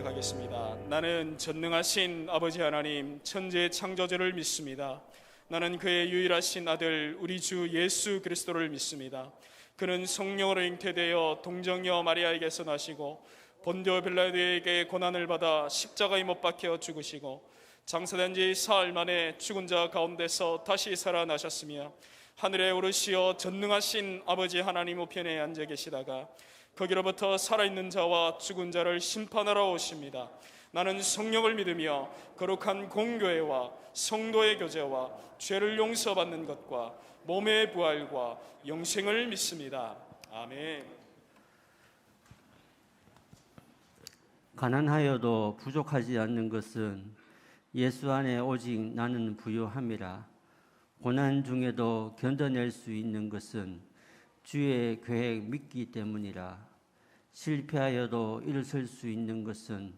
시작하겠습니다. 나는 전능하신 아버지 하나님 천지의 창조주를 믿습니다. 나는 그의 유일하신 아들 우리 주 예수 그리스도를 믿습니다. 그는 성령으로 잉태되어 동정녀 마리아에게서 나시고 본디오 빌라도에게 고난을 받아 십자가에 못 박혀 죽으시고 장사된 지 사흘 만에 죽은 자 가운데서 다시 살아나셨으며 하늘에 오르시어 전능하신 아버지 하나님 우편에 앉아 계시다가 거기로부터 살아있는 자와 죽은 자를 심판하러 오십니다. 나는 성령을 믿으며 거룩한 공교회와 성도의 교제와 죄를 용서받는 것과 몸의 부활과 영생을 믿습니다. 아멘. 가난하여도 부족하지 않는 것은 예수 안에 오직 나는 부유함이라. 고난 중에도 견뎌낼 수 있는 것은 주의 계획 믿기 때문이라. 실패하여도 일어설 수 있는 것은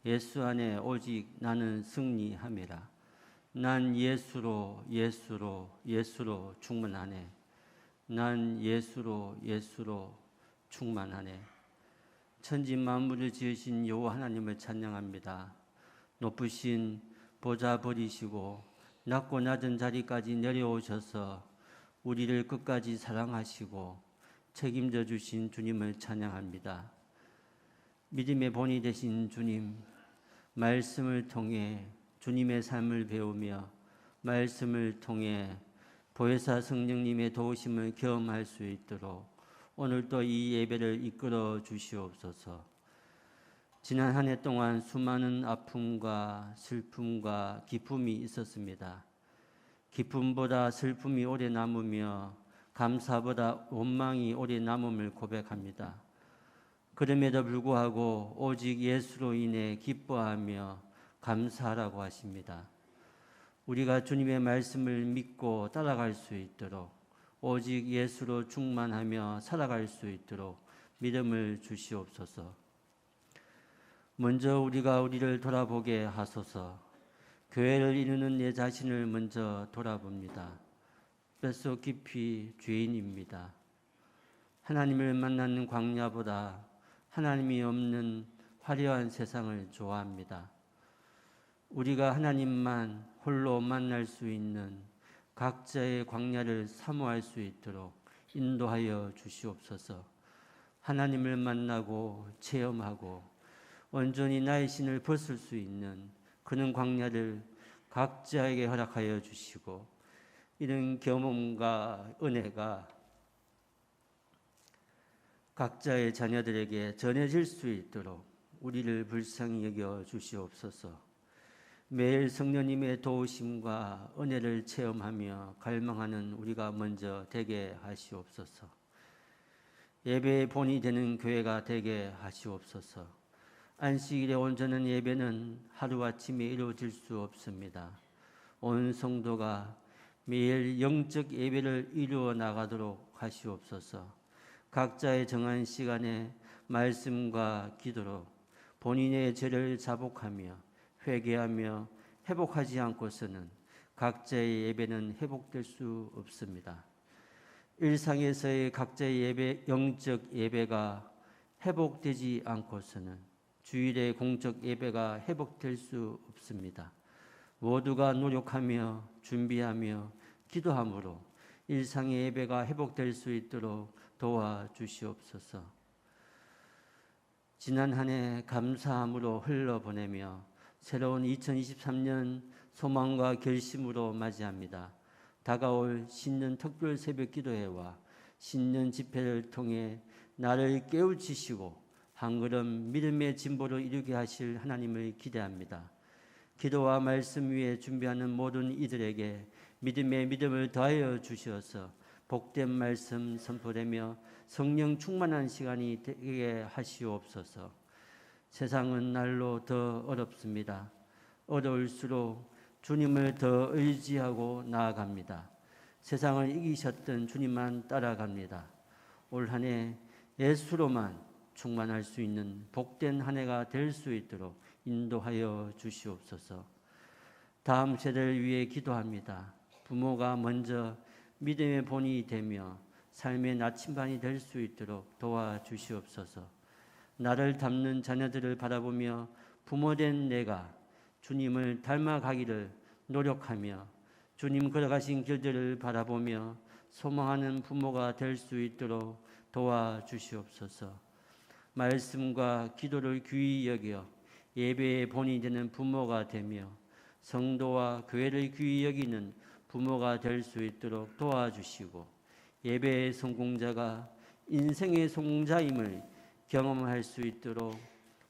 예수 안에 오직 나는 승리함이라. 난 예수로 충만하네. 난 예수로 충만하네. 천지 만물을 지으신 여호와 하나님을 찬양합니다. 높으신 보좌 버리시고 낮고 낮은 자리까지 내려오셔서 우리를 끝까지 사랑하시고 책임져 주신 주님을 찬양합니다. 믿음의 본이 되신 주님, 말씀을 통해 주님의 삶을 배우며 말씀을 통해 보혜사 성령님의 도우심을 경험할 수 있도록 오늘도 이 예배를 이끌어 주시옵소서. 지난 한 해 동안 수많은 아픔과 슬픔과 기쁨이 있었습니다. 기쁨보다 슬픔이 오래 남으며 감사보다 원망이 오래 남음을 고백합니다. 그럼에도 불구하고 오직 예수로 인해 기뻐하며 감사하라고 하십니다. 우리가 주님의 말씀을 믿고 따라갈 수 있도록 오직 예수로 충만하며 살아갈 수 있도록 믿음을 주시옵소서. 먼저 우리가 우리를 돌아보게 하소서. 교회를 이루는 내 자신을 먼저 돌아봅니다. 뼛속 깊이 죄인입니다. 하나님을 만나는 광야보다 하나님이 없는 화려한 세상을 좋아합니다. 우리가 하나님만 홀로 만날 수 있는 각자의 광야를 사모할 수 있도록 인도하여 주시옵소서. 하나님을 만나고 체험하고 온전히 나의 신을 벗을 수 있는 그런 광야를 각자에게 허락하여 주시고 이런 경험과 은혜가 각자의 자녀들에게 전해질 수 있도록 우리를 불쌍히 여겨 주시옵소서. 매일 성령님의 도우심과 은혜를 체험하며 갈망하는 우리가 먼저 되게 하시옵소서. 예배의 본이 되는 교회가 되게 하시옵소서. 안식일의 온전한 예배는 하루아침에 이루어질 수 없습니다. 온 성도가 매일 영적 예배를 이루어 나가도록 하시옵소서. 각자의 정한 시간에 말씀과 기도로 본인의 죄를 자복하며 회개하며 회복하지 않고서는 각자의 예배는 회복될 수 없습니다. 일상에서의 각자의 예배, 영적 예배가 회복되지 않고서는 주일의 공적 예배가 회복될 수 없습니다. 모두가 노력하며 준비하며 기도함으로 일상의 예배가 회복될 수 있도록 도와주시옵소서. 지난 한 해 감사함으로 흘러보내며 새로운 2023년 소망과 결심으로 맞이합니다. 다가올 신년 특별 새벽 기도회와 신년 집회를 통해 나를 깨우치시고 한 걸음 믿음의 진보를 이루게 하실 하나님을 기대합니다. 기도와 말씀 위에 준비하는 모든 이들에게 믿음의 믿음을 더하여 주시어서 복된 말씀 선포되며 성령 충만한 시간이 되게 하시옵소서. 세상은 날로 더 어렵습니다. 어려울수록 주님을 더 의지하고 나아갑니다. 세상을 이기셨던 주님만 따라갑니다. 올 한 해 예수로만 충만할 수 있는 복된 한 해가 될 수 있도록 인도하여 주시옵소서. 다음 세대를 위해 기도합니다. 부모가 먼저 믿음의 본이 되며 삶의 나침반이 될 수 있도록 도와주시옵소서. 나를 닮는 자녀들을 바라보며 부모된 내가 주님을 닮아가기를 노력하며 주님 걸어가신 길들을 바라보며 소망하는 부모가 될 수 있도록 도와주시옵소서. 말씀과 기도를 귀히 여겨 예배의 본이 되는 부모가 되며 성도와 교회를 귀히 여기는 부모가 될 수 있도록 도와주시고 예배의 성공자가 인생의 성공자임을 경험할 수 있도록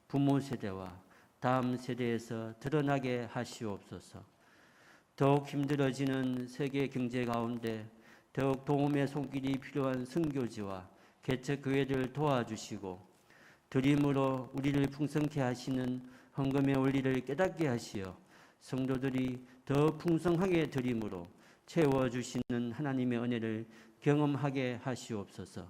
부모 세대와 다음 세대에서 드러나게 하시옵소서. 더욱 힘들어지는 세계 경제 가운데 더욱 도움의 손길이 필요한 선교지와 개척교회를 도와주시고 드림으로 우리를 풍성케 하시는 헌금의 원리를 깨닫게 하시어 성도들이 더 풍성하게 드림으로 채워주시는 하나님의 은혜를 경험하게 하시옵소서.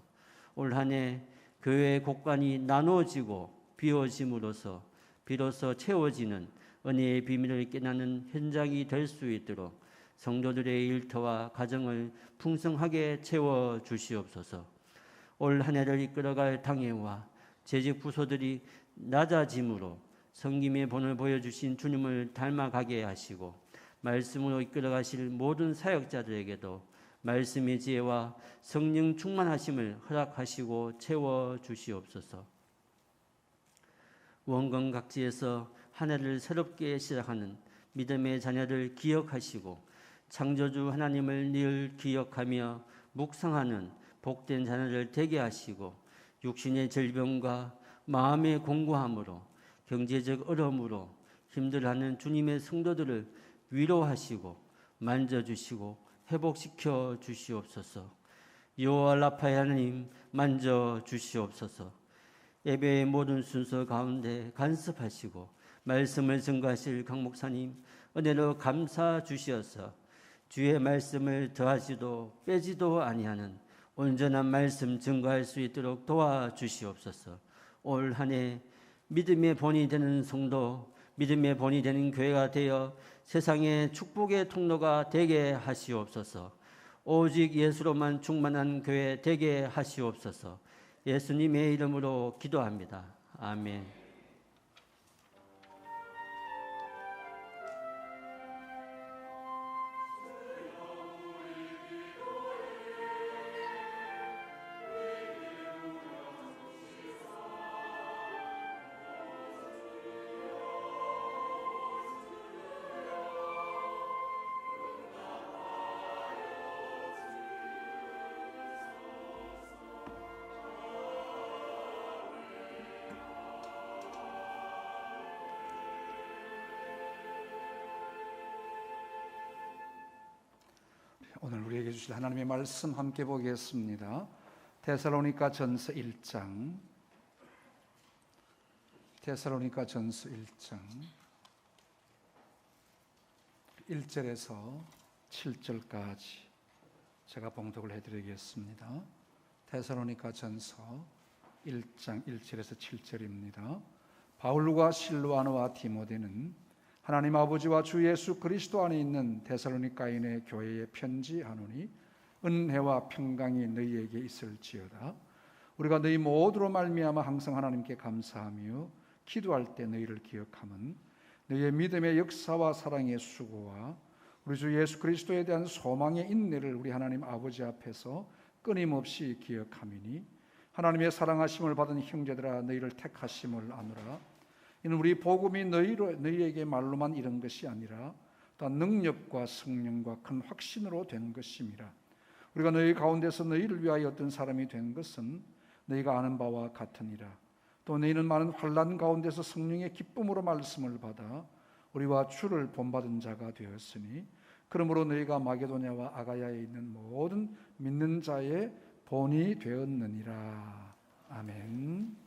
올 한 해 교회의 곳간이 나누어지고 비워짐으로써 비로소 채워지는 은혜의 비밀을 깨닫는 현장이 될 수 있도록 성도들의 일터와 가정을 풍성하게 채워주시옵소서. 올 한 해를 이끌어갈 당회와 재직 부서들이 낮아짐으로 섬김의 본을 보여주신 주님을 닮아가게 하시고 말씀으로 이끌어가실 모든 사역자들에게도 말씀의 지혜와 성령 충만하심을 허락하시고 채워주시옵소서. 원건 각지에서 한 해를 새롭게 시작하는 믿음의 자녀를 기억하시고 창조주 하나님을 늘 기억하며 묵상하는 복된 자녀를 되게 하시고 육신의 질병과 마음의 공고함으로 경제적 어려움으로 힘들어하는 주님의 성도들을 위로하시고 만져주시고 회복시켜 주시옵소서. 여호와 라파의 하나님 만져주시옵소서. 예배의 모든 순서 가운데 간섭하시고 말씀을 증거하실 강 목사님 은혜로 감사 주시어서 주의 말씀을 더하지도 빼지도 아니하는 온전한 말씀 증거할 수 있도록 도와주시옵소서. 올 한 해 믿음의 본이 되는 성도, 믿음의 본이 되는 교회가 되어 세상의 축복의 통로가 되게 하시옵소서. 오직 예수로만 충만한 교회 되게 하시옵소서. 예수님의 이름으로 기도합니다. 아멘. 오늘 우리에게 주실 하나님의 말씀 함께 보겠습니다. 데살로니가 전서 1장 1절에서 7절까지 제가 봉독을 해드리겠습니다. 데살로니가 전서 1장 1절에서 7절입니다. 바울과 실로아노와 디모데는 하나님 아버지와 주 예수 그리스도 안에 있는 데살로니가인의 교회에 편지하노니 은혜와 평강이 너희에게 있을지어다. 우리가 너희 모두로 말미암아 항상 하나님께 감사하며 기도할 때 너희를 기억함은 너희의 믿음의 역사와 사랑의 수고와 우리 주 예수 그리스도에 대한 소망의 인내를 우리 하나님 아버지 앞에서 끊임없이 기억함이니 하나님의 사랑하심을 받은 형제들아 너희를 택하심을 아노라. 이는 우리 복음이 너희에게 말로만 이른 것이 아니라 또한 능력과 성령과 큰 확신으로 된 것임이라. 우리가 너희 가운데서 너희를 위하여 어떤 사람이 된 것은 너희가 아는 바와 같으니라. 또 너희는 많은 환난 가운데서 성령의 기쁨으로 말씀을 받아 우리와 주를 본받은 자가 되었으니 그러므로 너희가 마게도냐와 아가야에 있는 모든 믿는 자의 본이 되었느니라. 아멘.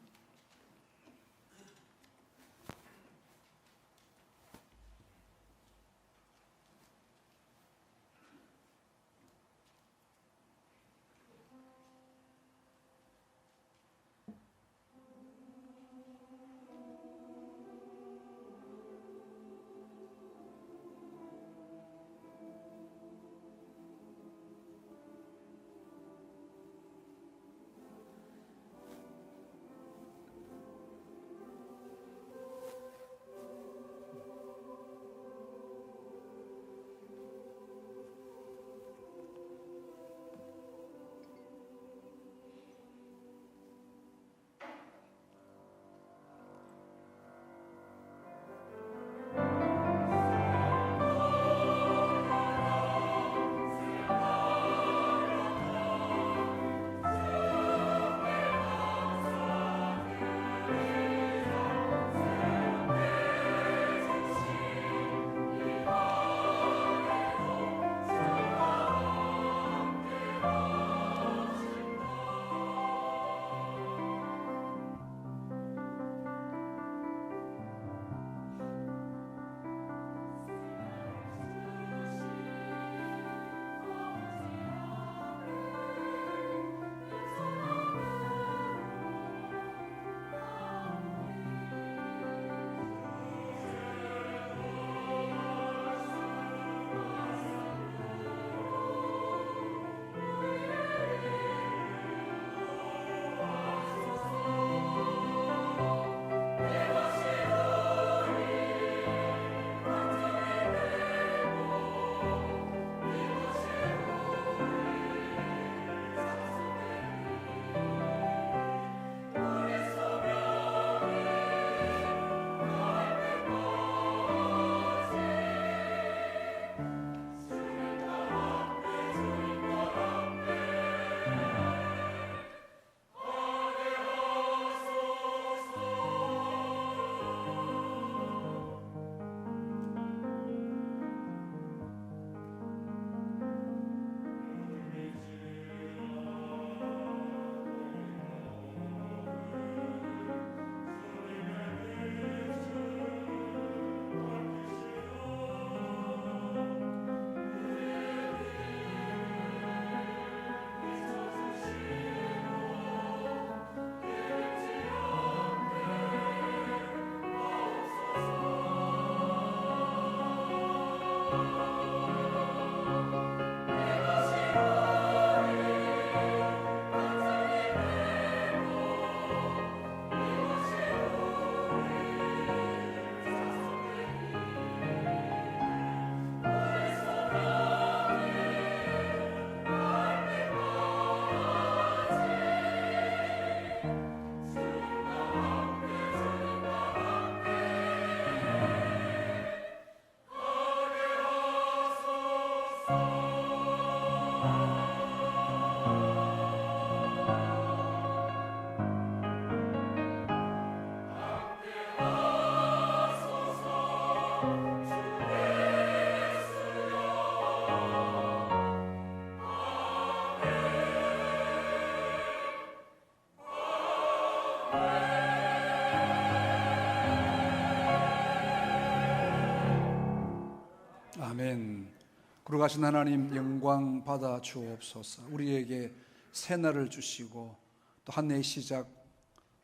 거룩하신 하나님, 영광 받아 주옵소서. 우리에게 새날을 주시고 또 한 해의 시작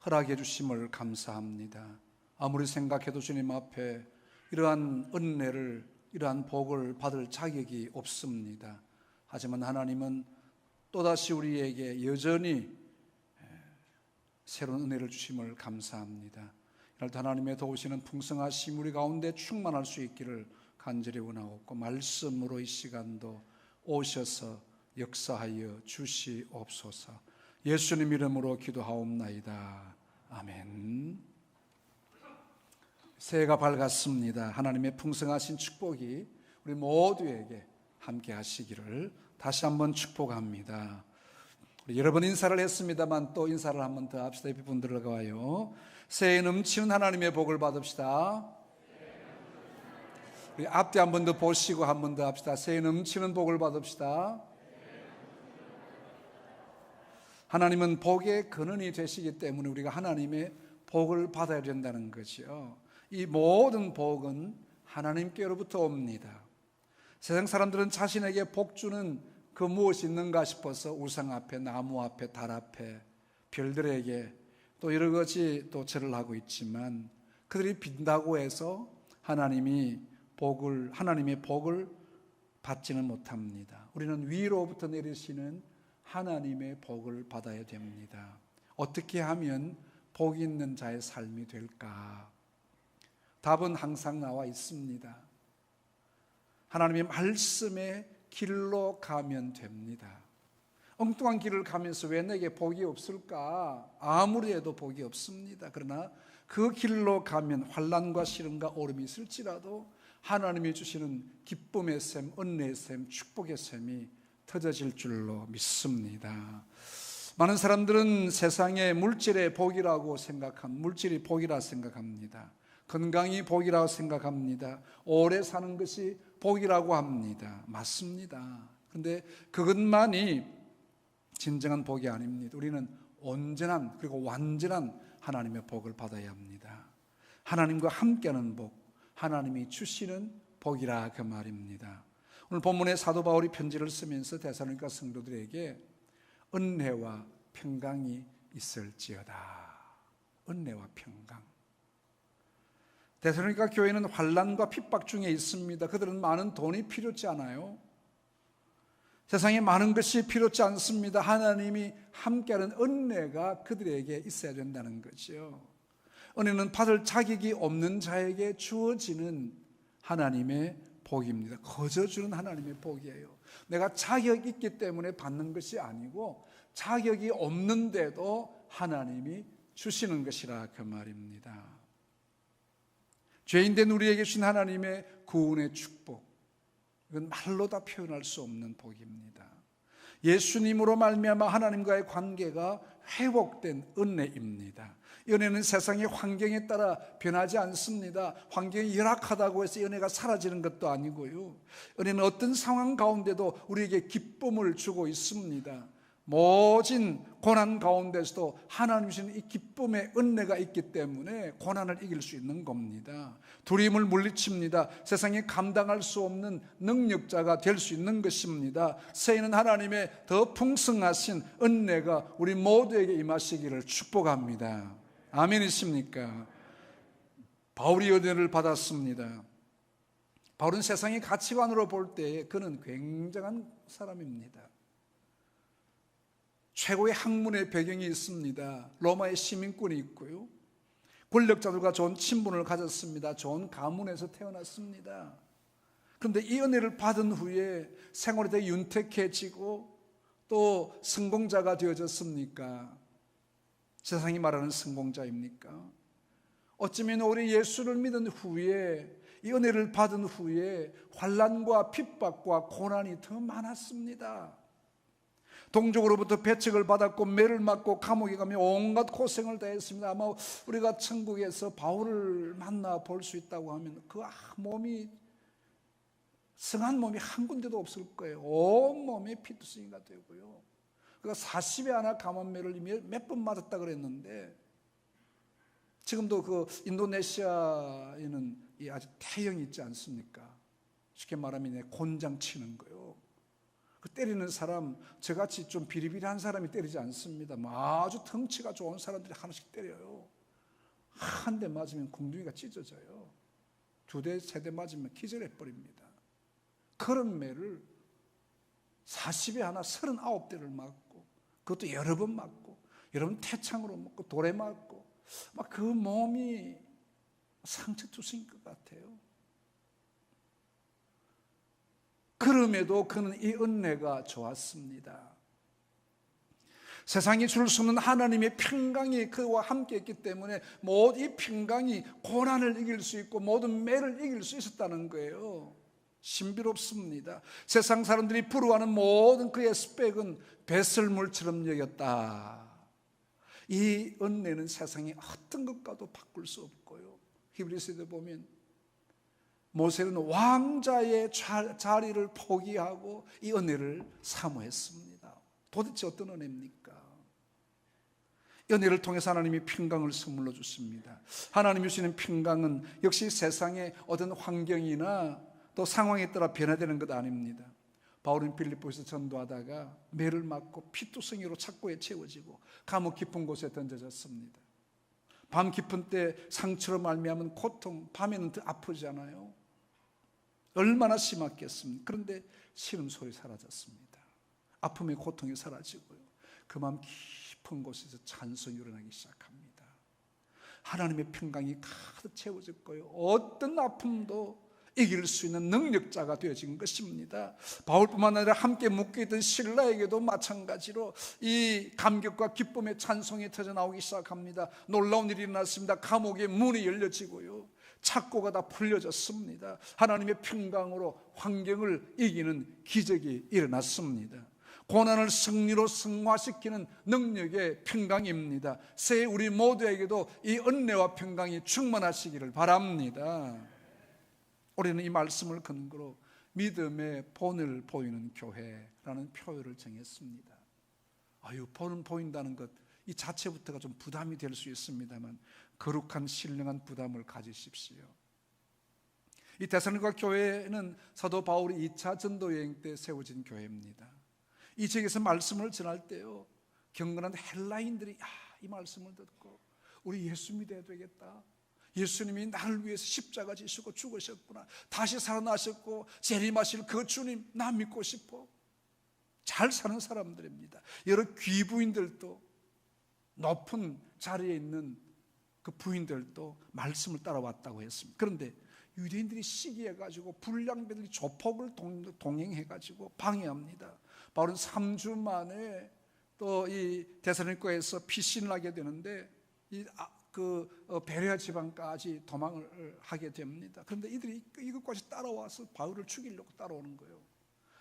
허락해 주심을 감사합니다. 아무리 생각해도 주님 앞에 이러한 은혜를, 이러한 복을 받을 자격이 없습니다. 하지만 하나님은 또다시 우리에게 여전히 새로운 은혜를 주심을 감사합니다. 이날도 하나님의 도우시는 풍성하심 우리 가운데 충만할 수 있기를 간절히 원하옵고, 말씀으로 이 시간도 오셔서 역사하여 주시옵소서. 예수님 이름으로 기도하옵나이다. 아멘. 새해가 밝았습니다. 하나님의 풍성하신 축복이 우리 모두에게 함께 하시기를 다시 한번 축복합니다. 우리 여러 번 인사를 했습니다만 또 인사를 한 번 더 합시다. 옆에 분들 들어가요. 새해 넘치는 하나님의 복을 받읍시다. 우리 앞뒤 한 번 더 보시고 한 번 더 합시다. 새해 넘치는 복을 받읍시다. 하나님은 복의 근원이 되시기 때문에 우리가 하나님의 복을 받아야 된다는 거죠. 이 모든 복은 하나님께로부터 옵니다. 세상 사람들은 자신에게 복 주는 그 무엇이 있는가 싶어서 우상 앞에, 나무 앞에, 달 앞에, 별들에게 또 여러 가지 또 절을 하고 있지만, 그들이 빈다고 해서 하나님의 복을 받지는 못합니다. 우리는 위로부터 내리시는 하나님의 복을 받아야 됩니다. 어떻게 하면 복 있는 자의 삶이 될까? 답은 항상 나와 있습니다. 하나님의 말씀의 길로 가면 됩니다. 엉뚱한 길을 가면서 왜 내게 복이 없을까? 아무리 해도 복이 없습니다. 그러나 그 길로 가면 환난과 시련과 어려움이 있을지라도 하나님이 주시는 기쁨의 샘, 은혜의 샘, 축복의 샘이 터져질 줄로 믿습니다. 많은 사람들은 세상의 물질의 복이라고 물질이 복이라 생각합니다. 건강이 복이라고 생각합니다. 오래 사는 것이 복이라고 합니다. 맞습니다. 그런데 그것만이 진정한 복이 아닙니다. 우리는 온전한 그리고 완전한 하나님의 복을 받아야 합니다. 하나님과 함께하는 복, 하나님이 주시는 복이라 그 말입니다. 오늘 본문에 사도 바울이 편지를 쓰면서 데살로니가 성도들에게 은혜와 평강이 있을지어다. 은혜와 평강. 데살로니가 교회는 환난과 핍박 중에 있습니다. 그들은 많은 돈이 필요치 않아요. 세상에 많은 것이 필요치 않습니다. 하나님이 함께하는 은혜가 그들에게 있어야 된다는 거죠. 은혜는 받을 자격이 없는 자에게 주어지는 하나님의 복입니다. 거저 주는 하나님의 복이에요. 내가 자격이 있기 때문에 받는 것이 아니고 자격이 없는데도 하나님이 주시는 것이라 그 말입니다. 죄인된 우리에게 주신 하나님의 구원의 축복, 이건 말로 다 표현할 수 없는 복입니다. 예수님으로 말미암아 하나님과의 관계가 회복된 은혜입니다. 은혜는 세상의 환경에 따라 변하지 않습니다. 환경이 열악하다고 해서 은혜가 사라지는 것도 아니고요. 은혜는 어떤 상황 가운데도 우리에게 기쁨을 주고 있습니다. 모진 고난 가운데서도 하나님 주시는 이 기쁨의 은혜가 있기 때문에 고난을 이길 수 있는 겁니다. 두려움을 물리칩니다. 세상에 감당할 수 없는 능력자가 될 수 있는 것입니다. 새해는 하나님의 더 풍성하신 은혜가 우리 모두에게 임하시기를 축복합니다. 아멘이십니까? 바울이 은혜를 받았습니다. 바울은 세상의 가치관으로 볼 때 그는 굉장한 사람입니다. 최고의 학문의 배경이 있습니다. 로마의 시민권이 있고요. 권력자들과 좋은 친분을 가졌습니다. 좋은 가문에서 태어났습니다. 그런데 이 은혜를 받은 후에 생활이 되게 윤택해지고 또 성공자가 되어졌습니까? 세상이 말하는 성공자입니까? 어쩌면 우리 예수를 믿은 후에, 이 은혜를 받은 후에 환난과 핍박과 고난이 더 많았습니다. 동족으로부터 배척을 받았고 매를 맞고 감옥에 가며 온갖 고생을 다 했습니다. 아마 우리가 천국에서 바울을 만나 볼 수 있다고 하면 그 몸이, 성한 몸이 한 군데도 없을 거예요. 온 몸에 피투성이가 되고요. 그가 40에 하나 감원매를 몇 번 맞았다 그랬는데, 지금도 그 인도네시아에는 아주 태형이 있지 않습니까? 쉽게 말하면 곤장 치는 거예요. 그 때리는 사람, 저같이 좀 비리비리한 사람이 때리지 않습니다. 아주 덩치가 좋은 사람들이 하나씩 때려요. 한 대 맞으면 궁둥이가 찢어져요. 2대, 3대 맞으면 기절해버립니다. 그런 매를 40에 하나 39대를 맞고, 그것도 여러 번 맞고, 여러 번 태창으로 맞고, 돌에 맞고, 막 그 몸이 상처투성인 것 같아요. 그럼에도 그는 이 은혜가 좋았습니다. 세상이 줄 수 없는 하나님의 평강이 그와 함께 했기 때문에 모든 이 평강이 고난을 이길 수 있고 모든 매를 이길 수 있었다는 거예요. 신비롭습니다. 세상 사람들이 부러워하는 모든 그의 스펙은 배설물처럼 여겼다. 이 은혜는 세상의 어떤 것과도 바꿀 수 없고요. 히브리서에 보면 모세는 왕자의 자리를 포기하고 이 은혜를 사모했습니다. 도대체 어떤 은혜입니까? 은혜를 통해서 하나님이 평강을 선물로 주십니다. 하나님이 주시는 평강은 역시 세상의 어떤 환경이나 또 상황에 따라 변화되는 것 아닙니다. 바울은 빌립보에서 전도하다가 매를 맞고 피투성이로 착고에 채워지고 감옥 깊은 곳에 던져졌습니다. 밤 깊은 때 상처로 말미암은 고통, 밤에는 더 아프잖아요. 얼마나 심했겠습니까? 그런데 신음소리 사라졌습니다. 아픔의 고통이 사라지고요. 그 마음 깊은 곳에서 찬송이 일어나기 시작합니다. 하나님의 평강이 가득 채워졌고요. 어떤 아픔도 이길 수 있는 능력자가 되어진 것입니다. 바울뿐만 아니라 함께 묶여있던 실라에게도 마찬가지로 이 감격과 기쁨의 찬송이 터져나오기 시작합니다. 놀라운 일이 일어났습니다. 감옥의 문이 열려지고요. 착고가 다 풀려졌습니다. 하나님의 평강으로 환경을 이기는 기적이 일어났습니다. 고난을 승리로 승화시키는 능력의 평강입니다. 새해 우리 모두에게도 이 은혜와 평강이 충만하시기를 바랍니다. 우리는 이 말씀을 근거로 믿음의 본을 보이는 교회라는 표현을 정했습니다. 본은 보인다는 것, 이 자체부터가 좀 부담이 될 수 있습니다만 거룩한 신령한 부담을 가지십시오. 이 데살로니가 교회는 사도 바울이 2차 전도 여행 때 세워진 교회입니다. 이 지역에서 말씀을 전할 때요, 경건한 헬라인들이 이 말씀을 듣고 우리 예수 믿어야 되겠다. 예수님이 나를 위해서 십자가 지시고 죽으셨구나. 다시 살아나셨고 재림하실 그 주님 나 믿고 싶어. 잘 사는 사람들입니다. 여러 귀부인들도, 높은 자리에 있는 그 부인들도 말씀을 따라왔다고 했습니다. 그런데 유대인들이 시기해가지고 불량배들이 조폭을 동행해가지고 방해합니다. 바울은 3주 만에 또 이 데살로니가에서 피신을 하게 되는데 베레아 지방까지 도망을 하게 됩니다. 그런데 이들이 이것까지 따라와서 바울을 죽이려고 따라오는 거예요.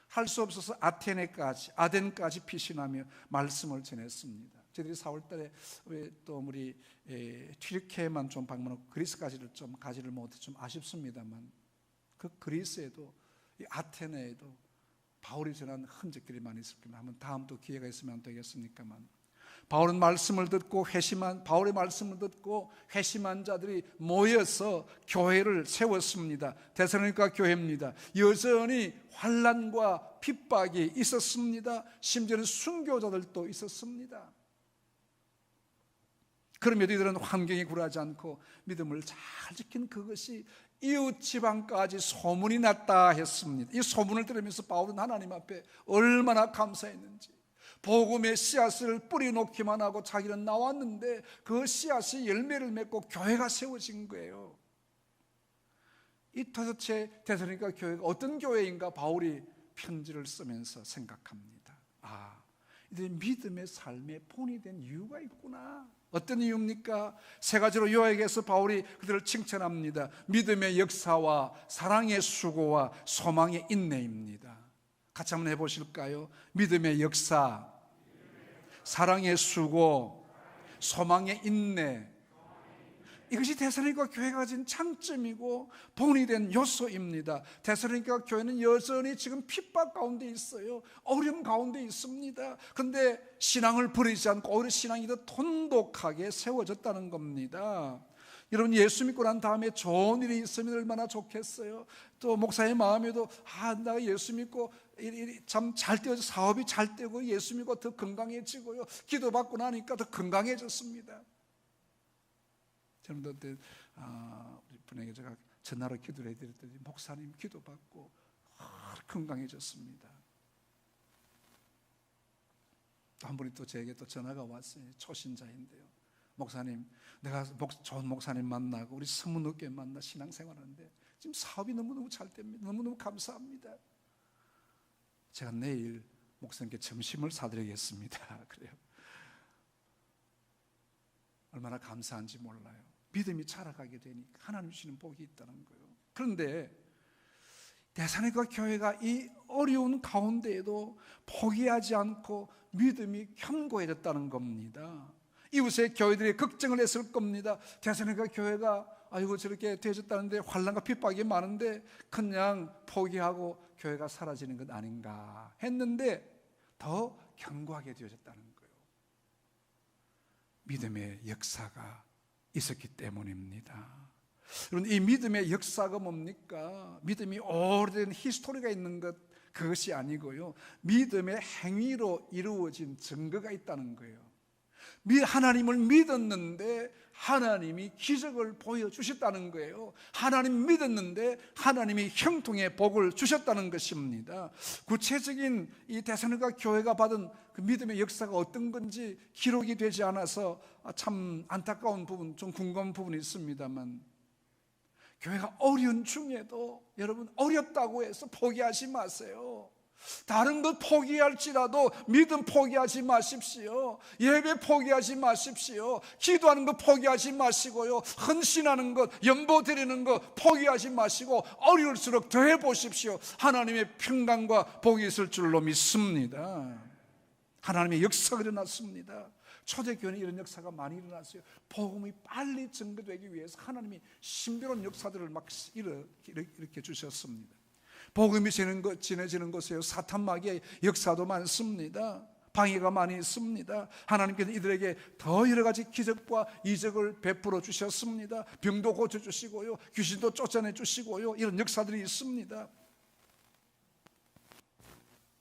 할 수 없어서 아덴까지 피신하며 말씀을 전했습니다. 저희들이 4월 달에 또 우리 튀르키예만 좀 방문하고 그리스까지를 좀 가지를 못해 좀 아쉽습니다만, 그 그리스에도 이 아테네에도 바울이 전한 흔적들이 많이 있을 겁니다. 한번 다음 또 기회가 있으면 안 되겠습니까만, 바울의 말씀을 듣고 회심한 자들이 모여서 교회를 세웠습니다. 데살로니가 교회입니다. 여전히 환난과 핍박이 있었습니다. 심지어는 순교자들도 있었습니다. 그럼에도 이들은 환경에 굴하지 않고 믿음을 잘 지킨 그것이 이웃 지방까지 소문이 났다 했습니다. 이 소문을 들으면서 바울은 하나님 앞에 얼마나 감사했는지, 복음의 씨앗을 뿌려놓기만 하고 자기는 나왔는데 그 씨앗이 열매를 맺고 교회가 세워진 거예요. 이 도대체 데살로니가 교회가 어떤 교회인가 바울이 편지를 쓰면서 생각합니다. 이들이 믿음의 삶의 본이 된 이유가 있구나. 어떤 이유입니까? 3가지로 요약해서 바울이 그들을 칭찬합니다. 믿음의 역사와 사랑의 수고와 소망의 인내입니다. 같이 한번 해보실까요? 믿음의 역사, 사랑의 수고, 소망의 인내. 이것이 데살로니가 교회가 가진 장점이고 본이 된 요소입니다. 데살로니가 교회는 여전히 지금 핍박 가운데 있어요. 어려움 가운데 있습니다. 그런데 신앙을 버리지 않고 오히려 신앙이 더 돈독하게 세워졌다는 겁니다. 여러분, 예수 믿고 난 다음에 좋은 일이 있으면 얼마나 좋겠어요. 또 목사의 마음에도 내가 예수 믿고 참 잘 되어서 사업이 잘 되고 예수 믿고 더 건강해지고요, 기도받고 나니까 더 건강해졌습니다. 저는 그때 우리 분에게 제가 전화로 기도를 해드렸더니 목사님 기도받고 건강해졌습니다. 또 한 분이 또 제게 또 전화가 왔어요. 초신자인데요. 목사님, 내가 좋은 목사님 만나고 우리 서문학교에 만나 신앙생활하는데 지금 사업이 너무너무 잘 됩니다. 너무너무 감사합니다. 제가 내일 목사님께 점심을 사드리겠습니다. 그래요. 얼마나 감사한지 몰라요. 믿음이 자라가게 되니까 하나님 주시는 복이 있다는 거예요. 그런데 데살로니가 교회가 이 어려운 가운데에도 포기하지 않고 믿음이 견고해졌다는 겁니다. 이웃의 교회들이 걱정을 했을 겁니다. 데살로니가 교회가 아이고 저렇게 되어졌다는데 환난과 핍박이 많은데 그냥 포기하고 교회가 사라지는 것 아닌가 했는데 더 견고하게 되어졌다는 거예요. 믿음의 역사가 있었기 때문입니다. 여러분, 이 믿음의 역사가 뭡니까? 믿음이 오래된 히스토리가 있는 것, 그것이 아니고요, 믿음의 행위로 이루어진 증거가 있다는 거예요. 하나님을 믿었는데 하나님이 기적을 보여주셨다는 거예요. 하나님 믿었는데 하나님이 형통의 복을 주셨다는 것입니다. 구체적인 이 데살로니가 교회가 받은 그 믿음의 역사가 어떤 건지 기록이 되지 않아서 참 안타까운 부분, 좀 궁금한 부분이 있습니다만, 교회가 어려운 중에도 여러분, 어렵다고 해서 포기하지 마세요. 다른 것 포기할지라도 믿음 포기하지 마십시오. 예배 포기하지 마십시오. 기도하는 것 포기하지 마시고요, 헌신하는 것, 연보 드리는 것 포기하지 마시고 어려울수록 더 해보십시오. 하나님의 평강과 복이 있을 줄로 믿습니다. 하나님의 역사가 일어났습니다. 초대교회는 이런 역사가 많이 일어났어요. 복음이 빨리 증거되기 위해서 하나님이 신비로운 역사들을 막 이렇게 주셨습니다. 복음이 전해지는 곳에요, 사탄 마귀의 역사도 많습니다. 방해가 많이 있습니다. 하나님께서 이들에게 더 여러 가지 기적과 이적을 베풀어 주셨습니다. 병도 고쳐주시고요, 귀신도 쫓아내 주시고요, 이런 역사들이 있습니다.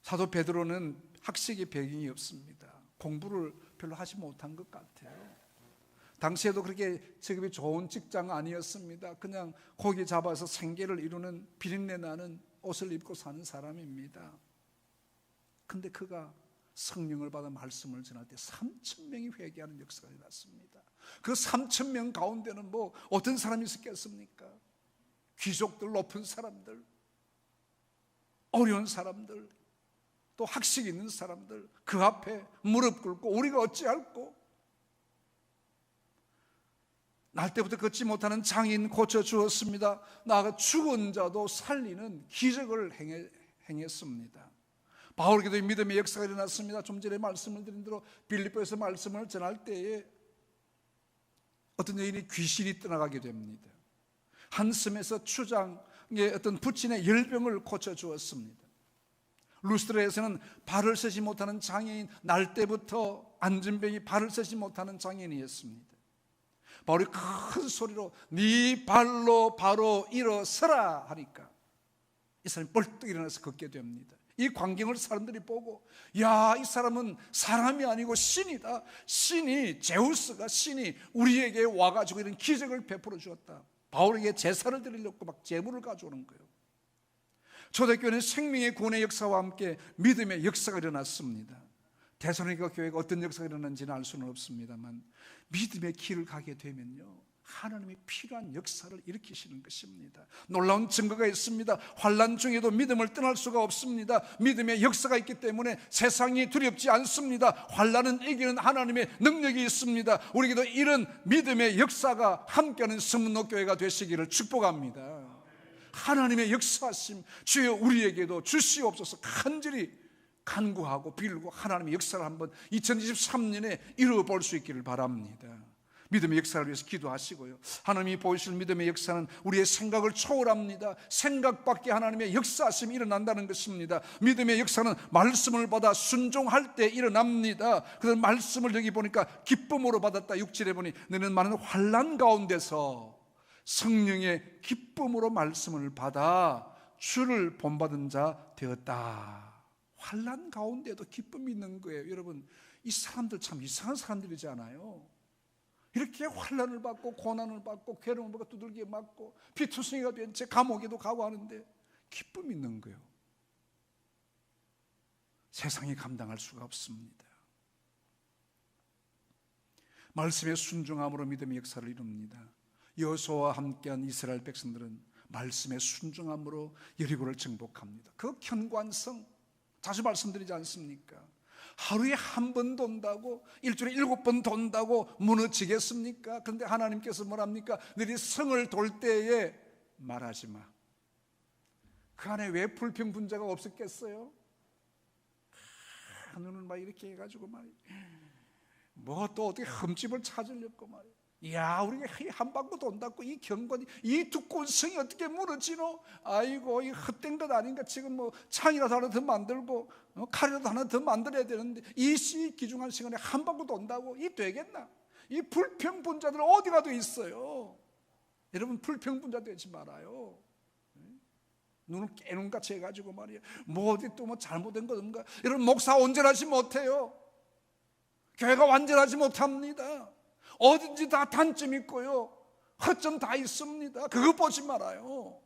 사도 베드로는 학식의 배경이 없습니다. 공부를 별로 하지 못한 것 같아요. 당시에도 그렇게 직업이 좋은 직장 아니었습니다. 그냥 고기 잡아서 생계를 이루는 비린내 나는 옷을 입고 사는 사람입니다. 근데 그가 성령을 받아 말씀을 전할 때 3,000명이 회개하는 역사가 일어났습니다. 그 3,000명 가운데는 뭐 어떤 사람이 있었겠습니까? 귀족들, 높은 사람들, 어려운 사람들, 또 학식 있는 사람들, 그 앞에 무릎 꿇고 우리가 어찌할꼬? 날 때부터 걷지 못하는 장애인 고쳐주었습니다. 나아가 죽은 자도 살리는 기적을 행했습니다. 바울에게도 믿음의 역사가 일어났습니다. 좀 전에 말씀을 드린 대로 빌립보에서 말씀을 전할 때에 어떤 여인이 귀신이 떠나가게 됩니다. 한섬에서 추장의 어떤 부친의 열병을 고쳐주었습니다. 루스드라에서는 발을 서지 못하는 장애인, 날 때부터 안전병이 발을 서지 못하는 장애인이었습니다. 바울이 큰 소리로 네 발로 바로 일어서라 하니까 이 사람이 벌떡 일어나서 걷게 됩니다. 이 광경을 사람들이 보고, 야, 이 사람은 사람이 아니고 신이다. 제우스가 신이 우리에게 와가지고 이런 기적을 베풀어 주었다. 바울에게 제사를 드리려고 막 제물을 가져오는 거예요. 초대교회는 생명의 구원의 역사와 함께 믿음의 역사가 일어났습니다. 데살로니가 교회가 어떤 역사가 일어났는지는 알 수는 없습니다만, 믿음의 길을 가게 되면요, 하나님이 필요한 역사를 일으키시는 것입니다. 놀라운 증거가 있습니다. 환난 중에도 믿음을 떠날 수가 없습니다. 믿음의 역사가 있기 때문에 세상이 두렵지 않습니다. 환난은 이기는 하나님의 능력이 있습니다. 우리에게도 이런 믿음의 역사가 함께하는 서문학교회가 되시기를 축복합니다. 하나님의 역사하심 주여 우리에게도 주시옵소서. 간절히 간구하고 빌고 하나님의 역사를 한번 2023년에 이루어볼 수 있기를 바랍니다. 믿음의 역사를 위해서 기도하시고요. 하나님이 보여주실 믿음의 역사는 우리의 생각을 초월합니다. 생각 밖에 하나님의 역사하심이 일어난다는 것입니다. 믿음의 역사는 말씀을 받아 순종할 때 일어납니다. 그래서 말씀을 여기 보니까 기쁨으로 받았다. 6절에 보니 너는 많은 환난 가운데서 성령의 기쁨으로 말씀을 받아 주를 본받은 자 되었다. 환난 가운데도 기쁨이 있는 거예요. 여러분, 이 사람들 참 이상한 사람들이지 않아요? 이렇게 환난을 받고 고난을 받고 괴로움을 받고 두들겨 맞고 피투성이가 된 채 감옥에도 가고 하는데 기쁨이 있는 거예요. 세상이 감당할 수가 없습니다. 말씀에 순종함으로 믿음의 역사를 이룹니다. 여호수아와 함께한 이스라엘 백성들은 말씀에 순종함으로 여리고를 정복합니다. 그 견고한 성, 자주 말씀드리지 않습니까? 하루에 한 번 돈다고, 일주일에 7번 돈다고 무너지겠습니까? 그런데 하나님께서 뭐랍니까? 너희 성을 돌 때에 말하지 마. 그 안에 왜 불평분자가 없었겠어요? 너는 막 이렇게 해가지고 말이야, 뭐 또 어떻게 흠집을 찾으려고 말이야. 이야, 우리가 한 바퀴 돈다고 이 경건이, 이 두꺼운 성이 어떻게 무너지노? 아이고, 이 헛된 것 아닌가? 지금 뭐 창이라도 하나 더 만들고 칼이라도 하나 더 만들어야 되는데 이 귀중한 시간에 한 바퀴 돈다고 이 되겠나? 이 불평분자들 어디 가도 있어요. 여러분, 불평분자 되지 말아요. 눈을 깨눈같이 해가지고 말이야, 뭐 어디 또 뭐 잘못된 건가? 여러분, 목사 온전하지 못해요. 교회가 완전하지 못합니다. 어딘지 다 단점 있고요, 허점 다 있습니다. 그거 보지 말아요.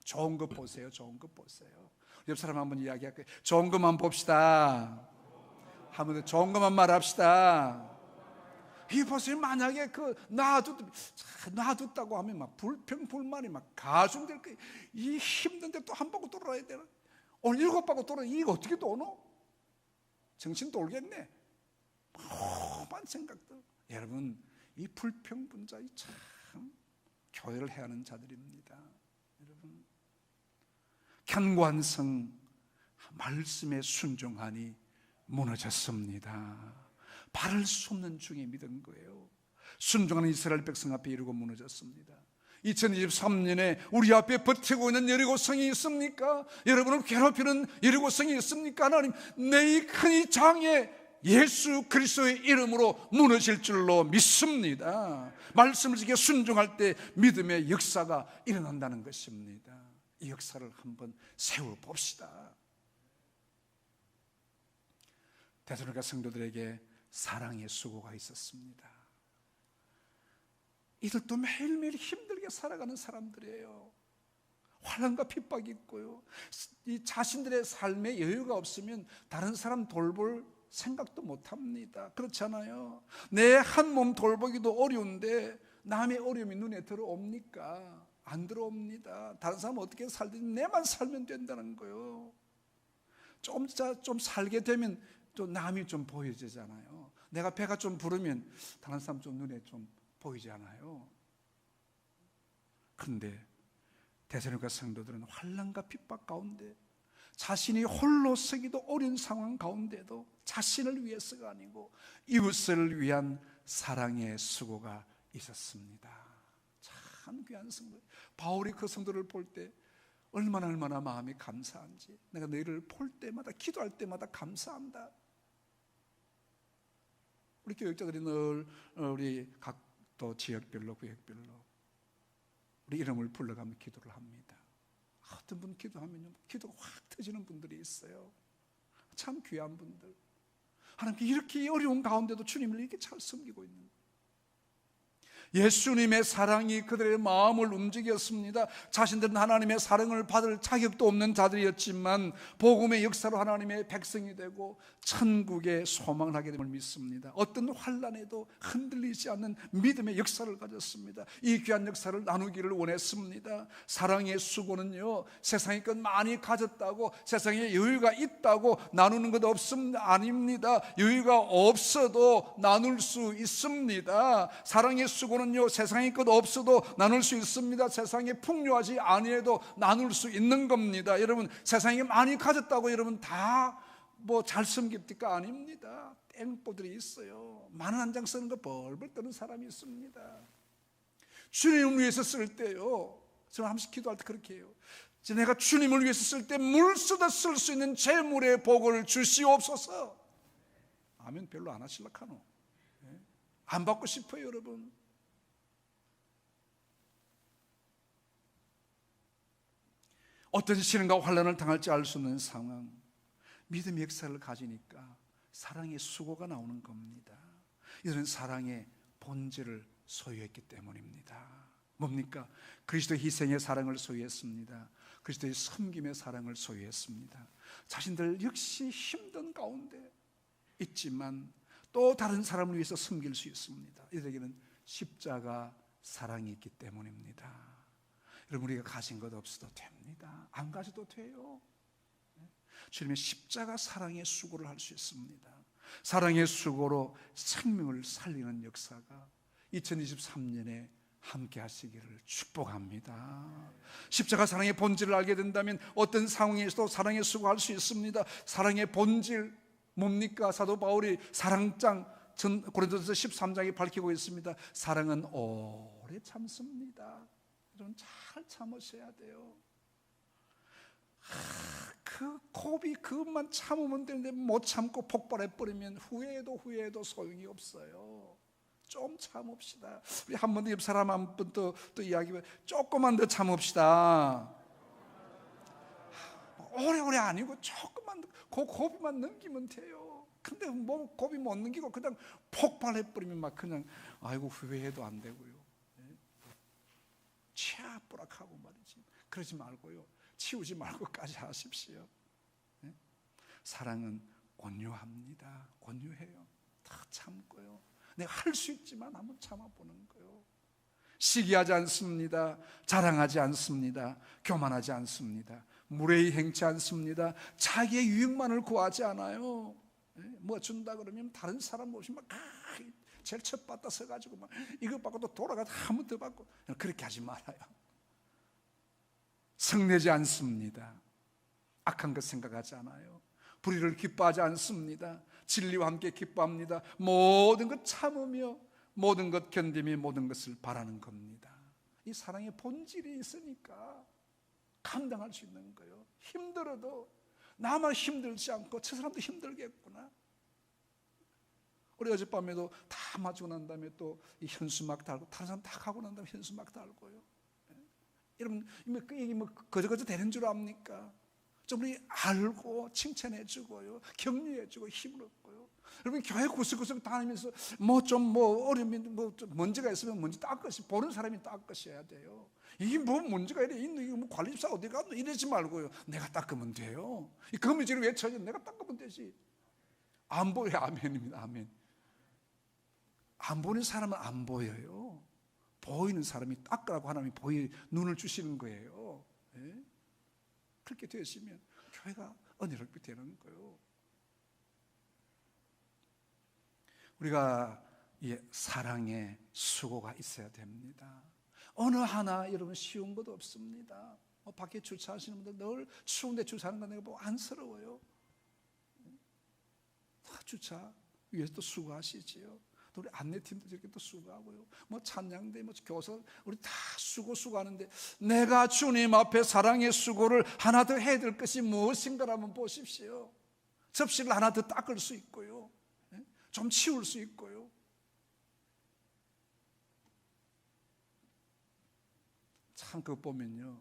좋은 것 보세요. 좋은 것 보세요. 옆 사람 한번 이야기할게요. 좋은 것만 봅시다. 한번 좋은 것만 말합시다. 이 보세요. 만약에 놔뒀다고 하면 막 불평불만이 막 가중될 거예요. 이 힘든데 또 한 바퀴 돌아야 되나? 오늘 7바퀴 돌아, 이거 어떻게 도노? 정신 돌겠네. 험한 생각들. 여러분, 이 불평분자이 참 교회를 해하는 자들입니다. 여러분, 견고한 성, 말씀에 순종하니 무너졌습니다. 바를 수 없는 중에 믿은 거예요. 순종하는 이스라엘 백성 앞에 이르고 무너졌습니다. 2023년에 우리 앞에 버티고 있는 여리고성이 있습니까? 여러분을 괴롭히는 여리고성이 있습니까? 하나님, 내 이 큰 이 장에 예수 그리스도의 이름으로 무너질 줄로 믿습니다. 말씀을 지켜 순종할 때 믿음의 역사가 일어난다는 것입니다. 이 역사를 한번 세워봅시다. 데살로니가 성도들에게 사랑의 수고가 있었습니다. 이들도 매일매일 힘들게 살아가는 사람들이에요. 환난과 핍박이 있고요, 이 자신들의 삶에 여유가 없으면 다른 사람 돌볼 생각도 못합니다. 그렇잖아요. 내 한 몸 돌보기도 어려운데 남의 어려움이 눈에 들어옵니까? 안 들어옵니다. 다른 사람 어떻게 살든 내만 살면 된다는 거예요. 좀 살게 되면 또 남이 좀 보여지잖아요. 내가 배가 좀 부르면 다른 사람 좀 눈에 좀 보이지 않아요. 그런데 데살로니가 성도들은 환난과 핍박 가운데 자신이 홀로 서기도 어려운 상황 가운데도 자신을 위해서가 아니고 이웃을 위한 사랑의 수고가 있었습니다. 참 귀한 성도. 바울이 그 성도를 볼 때 얼마나 마음이 감사한지, 내가 너희를 볼 때마다, 기도할 때마다 감사한다. 우리 교육자들이 늘 우리 각 또 지역별로, 구역별로 우리 이름을 불러가며 기도를 합니다. 어떤 분 기도하면 기도가 확 터지는 분들이 있어요. 참 귀한 분들. 하나님께 이렇게 어려운 가운데도 주님을 이렇게 잘 섬기고 있는 거예요. 예수님의 사랑이 그들의 마음을 움직였습니다. 자신들은 하나님의 사랑을 받을 자격도 없는 자들이었지만 복음의 역사로 하나님의 백성이 되고 천국의 소망을 하게 됨을 믿습니다. 어떤 환난에도 흔들리지 않는 믿음의 역사를 가졌습니다. 이 귀한 역사를 나누기를 원했습니다. 사랑의 수고는요, 세상의 것 많이 가졌다고, 세상에 여유가 있다고 나누는 것 없습니다. 아닙니다. 여유가 없어도 나눌 수 있습니다. 사랑의 수고는요, 세상의 것 없어도 나눌 수 있습니다. 세상에 풍요하지 아니해도 나눌 수 있는 겁니다. 여러분, 세상에 많이 가졌다고 여러분 다 뭐 잘 섬깁니까? 아닙니다. 앵보들이 있어요. 만원 한 장 쓰는 거 벌벌 떠는 사람이 있습니다. 주님을 위해서 쓸 때요, 저는 한 번씩 기도할 때 그렇게 해요. 내가 주님을 위해서 쓸 때 물쓰듯 쓸 수 있는 재물의 복을 주시옵소서. 아멘. 별로 안 하실라 카노. 안 받고 싶어요, 여러분. 어떤 시련과 환난을 당할지 알 수 없는 상황, 믿음의 역사를 가지니까 사랑의 수고가 나오는 겁니다. 이들은 사랑의 본질을 소유했기 때문입니다. 뭡니까? 그리스도의 희생의 사랑을 소유했습니다. 그리스도의 섬김의 사랑을 소유했습니다. 자신들 역시 힘든 가운데 있지만 또 다른 사람을 위해서 섬길 수 있습니다. 이들에게는 십자가 사랑이 있기 때문입니다. 여러분, 우리가 가진 것 없어도 됩니다. 안 가져도 돼요. 주님의 십자가 사랑의 수고를 할 수 있습니다. 사랑의 수고로 생명을 살리는 역사가 2023년에 함께 하시기를 축복합니다. 십자가 사랑의 본질을 알게 된다면 어떤 상황에서도 사랑의 수고할 수 있습니다. 사랑의 본질 뭡니까? 사도 바울이 사랑장 고린도서 13장에 밝히고 있습니다. 사랑은 오래 참습니다. 여러분, 잘 참으셔야 돼요. 그 고비 그것만 참으면 되는데 못 참고 폭발해버리면 후회해도 소용이 없어요. 좀 참읍시다. 우리 한 번 더 옆 사람 한 번 또 이야기해. 조금만 더 참읍시다. 오래오래 아니고 조금만 더, 그 고비만 넘기면 돼요. 근데 뭐 고비 못 넘기고 그냥 폭발해버리면 막 그냥 아이고 후회해도 안 되고요. 치아뿌락하고 말이지. 그러지 말고요. 치우지 말고까지 하십시오. 사랑은 온유합니다. 온유해요. 다 참고요. 내가 할 수 있지만 한번 참아보는 거예요. 시기하지 않습니다. 자랑하지 않습니다. 교만하지 않습니다. 무례히 행치 않습니다. 자기의 유익만을 구하지 않아요. 뭐 준다 그러면 다른 사람 오시면 막 제일 첫 받다 서가지고 막 이거 받고 또 돌아가서 한 번 더 받고, 그렇게 하지 말아요. 성내지 않습니다. 악한 것 생각하지 않아요. 불의를 기뻐하지 않습니다. 진리와 함께 기뻐합니다. 모든 것 참으며 모든 것 견디며 모든 것을 바라는 겁니다. 이 사랑의 본질이 있으니까 감당할 수 있는 거예요. 힘들어도 나만 힘들지 않고 저 사람도 힘들겠구나. 우리 어젯밤에도 다 마치고 난 다음에 또 이 현수막 달고, 다른 사람 다 가고 난 다음에 현수막 달고요. 여러분, 이게 뭐 거저거저 되는 줄 압니까? 좀 우리 알고 칭찬해주고요, 격려해주고 힘을 얻고요. 여러분, 교회 구석구석 다니면서 뭐 어려우면 뭐 먼지가 있으면 먼지 닦으시, 보는 사람이 닦으셔야 돼요. 이게 뭐 문제가 이래 있노, 이거 뭐 관리사 어디 갔노 이러지 말고요. 내가 닦으면 돼요. 이 거미줄을 왜 쳐져? 내가 닦으면 되지. 안 보여요. 아멘입니다. 아멘. 안 보는 사람은 안 보여요. 보이는 사람이 닦으라고 하나님이 눈을 주시는 거예요. 네? 그렇게 되시면 교회가 은혜롭게 되는 거예요. 우리가 사랑의 수고가 있어야 됩니다. 어느 하나 여러분 쉬운 것도 없습니다. 밖에 주차하시는 분들 늘 추운데 주차하는 거 내가 뭐 안쓰러워요. 다 주차 위해서 또 수고하시지요. 또 우리 안내팀도 저렇게 또 수고하고요. 뭐 찬양대, 뭐 교사, 우리 다 수고하는데 내가 주님 앞에 사랑의 수고를 하나 더 해야 될 것이 무엇인가 한번 보십시오. 접시를 하나 더 닦을 수 있고요. 좀 치울 수 있고요. 참 그거 보면요,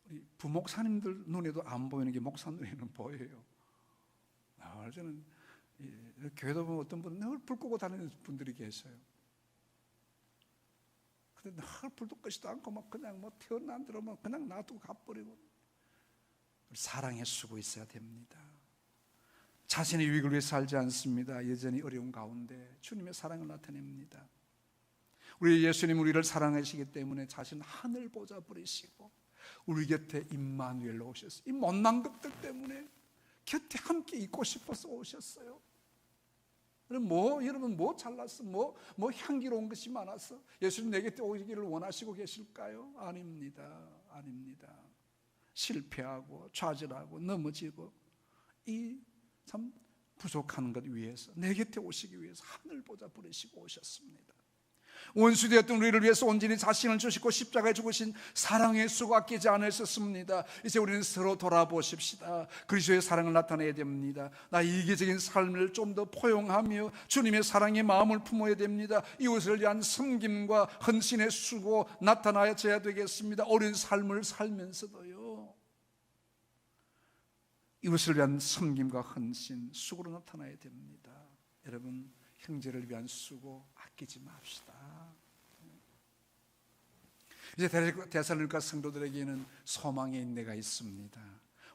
우리 부목사님들 눈에도 안 보이는 게 목사 눈에는 보여요. 저는 교회도 보면 어떤 분은 늘 불 끄고 다니는 분들이 계셔요. 근데 늘 불도 끄지도 않고 막 그냥 뭐 태어난 대로 뭐 그냥 놔두고 가버리고. 사랑에 쓰고 있어야 됩니다. 자신의 유익을 위해 살지 않습니다. 여전히 어려운 가운데 주님의 사랑을 나타냅니다. 우리 예수님 우리를 사랑하시기 때문에 자신 하늘 보좌 버리시고 우리 곁에 임마누엘로 오셨어요. 이 못난 것들 때문에 곁에 함께 있고 싶어서 오셨어요. 여러분 뭐 잘났어? 뭐 향기로운 것이 많아서 예수님 내 곁에 오기를 원하시고 계실까요? 아닙니다. 아닙니다. 실패하고 좌절하고 넘어지고 이 참 부족한 것 위해서 내 곁에 오시기 위해서 하늘보다 부르시고 오셨습니다. 원수되었던 우리를 위해서 온전히 자신을 주시고 십자가에 죽으신 사랑의 수고 아끼지 않으셨습니다. 이제 우리는 서로 돌아보십시다. 그리스도의 사랑을 나타내야 됩니다. 나 이기적인 삶을 좀 더 포용하며 주님의 사랑의 마음을 품어야 됩니다. 이웃을 위한 섬김과 헌신의 수고 나타나야 되겠습니다. 어린 삶을 살면서도요, 이웃을 위한 섬김과 헌신, 수고로 나타나야 됩니다. 여러분, 형제를 위한 수고 아끼지 맙시다. 이제 데살로니가 성도들에게는 소망의 인내가 있습니다.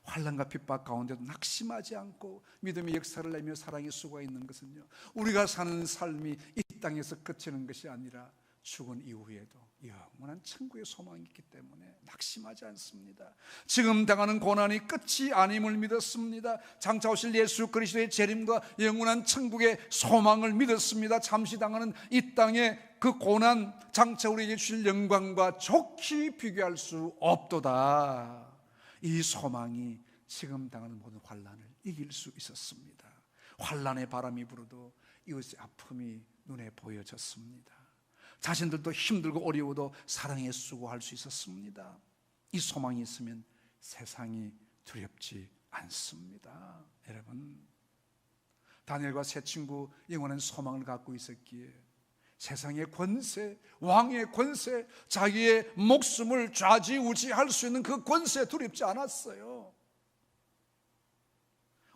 환난과 핍박 가운데도 낙심하지 않고 믿음의 역사를 내며 사랑의 수고가 있는 것은요, 우리가 사는 삶이 이 땅에서 그치는 것이 아니라 죽은 이후에도 영원한 천국의 소망이 있기 때문에 낙심하지 않습니다. 지금 당하는 고난이 끝이 아님을 믿었습니다. 장차 오실 예수 그리스도의 재림과 영원한 천국의 소망을 믿었습니다. 잠시 당하는 이 땅의 그 고난, 장차 우리에게 주실 영광과 좋게 비교할 수 없도다. 이 소망이 지금 당하는 모든 환난을 이길 수 있었습니다. 환난의 바람이 불어도 이웃의 아픔이 눈에 보여졌습니다. 자신들도 힘들고 어려워도 사랑에 수고할 수 있었습니다. 이 소망이 있으면 세상이 두렵지 않습니다. 여러분, 다니엘과 세 친구 영원한 소망을 갖고 있었기에 세상의 권세, 왕의 권세, 자기의 목숨을 좌지우지할 수 있는 그 권세에 두렵지 않았어요.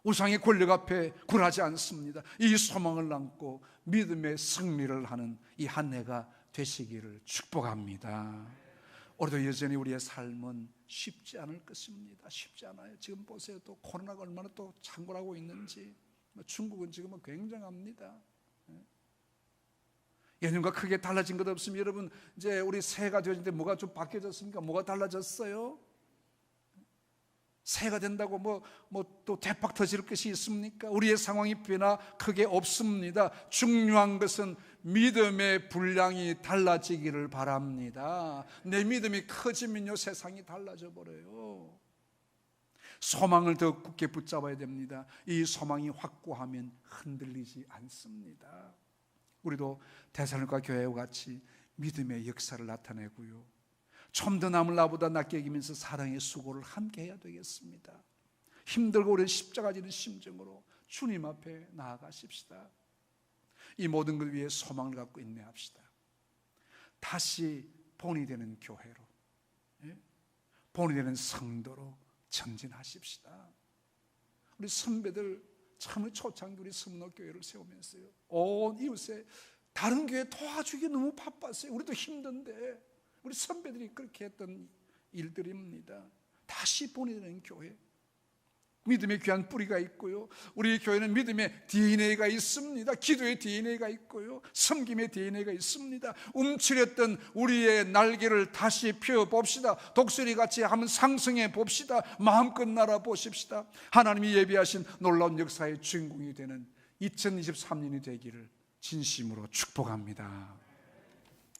우상의 권력 앞에 굴하지 않습니다. 이 소망을 안고 믿음의 승리를 하는 이 한 해가 되시기를 축복합니다. 우리도 여전히 우리의 삶은 쉽지 않을 것입니다. 쉽지 않아요. 지금 보세요. 또 코로나가 얼마나 또 창궐하고 있는지. 중국은 지금은 굉장합니다. 예년과 크게 달라진 것 없습니다. 여러분, 이제 우리 새해가 되었는데 뭐가 좀 바뀌어졌습니까? 뭐가 달라졌어요? 새해가 된다고 또 대박 터질 것이 있습니까? 우리의 상황이 변화 크게 없습니다. 중요한 것은 믿음의 분량이 달라지기를 바랍니다. 내 믿음이 커지면요, 세상이 달라져 버려요. 소망을 더 굳게 붙잡아야 됩니다. 이 소망이 확고하면 흔들리지 않습니다. 우리도 데살로니가 교회와 같이 믿음의 역사를 나타내고요, 좀 더 남을 나보다 낫게 여기면서 사랑의 수고를 함께 해야 되겠습니다. 힘들고 오랜 십자가 지는 심정으로 주님 앞에 나아가십시다. 이 모든 것 위해 소망을 갖고 인내합시다. 다시 본이 되는 교회로, 본이 되는 성도로 전진하십시다. 우리 선배들 참 초창기 우리 성록교회를 세우면서요, 온 이웃에 다른 교회 도와주기 너무 바빴어요. 우리도 힘든데 우리 선배들이 그렇게 했던 일들입니다. 다시 본이 되는 교회, 믿음의 귀한 뿌리가 있고요, 우리 교회는 믿음의 DNA가 있습니다. 기도의 DNA가 있고요, 섬김의 DNA가 있습니다. 움츠렸던 우리의 날개를 다시 펴봅시다. 독수리같이 한번 상승해 봅시다. 마음껏 날아보십시다. 하나님이 예비하신 놀라운 역사의 주인공이 되는 2023년이 되기를 진심으로 축복합니다.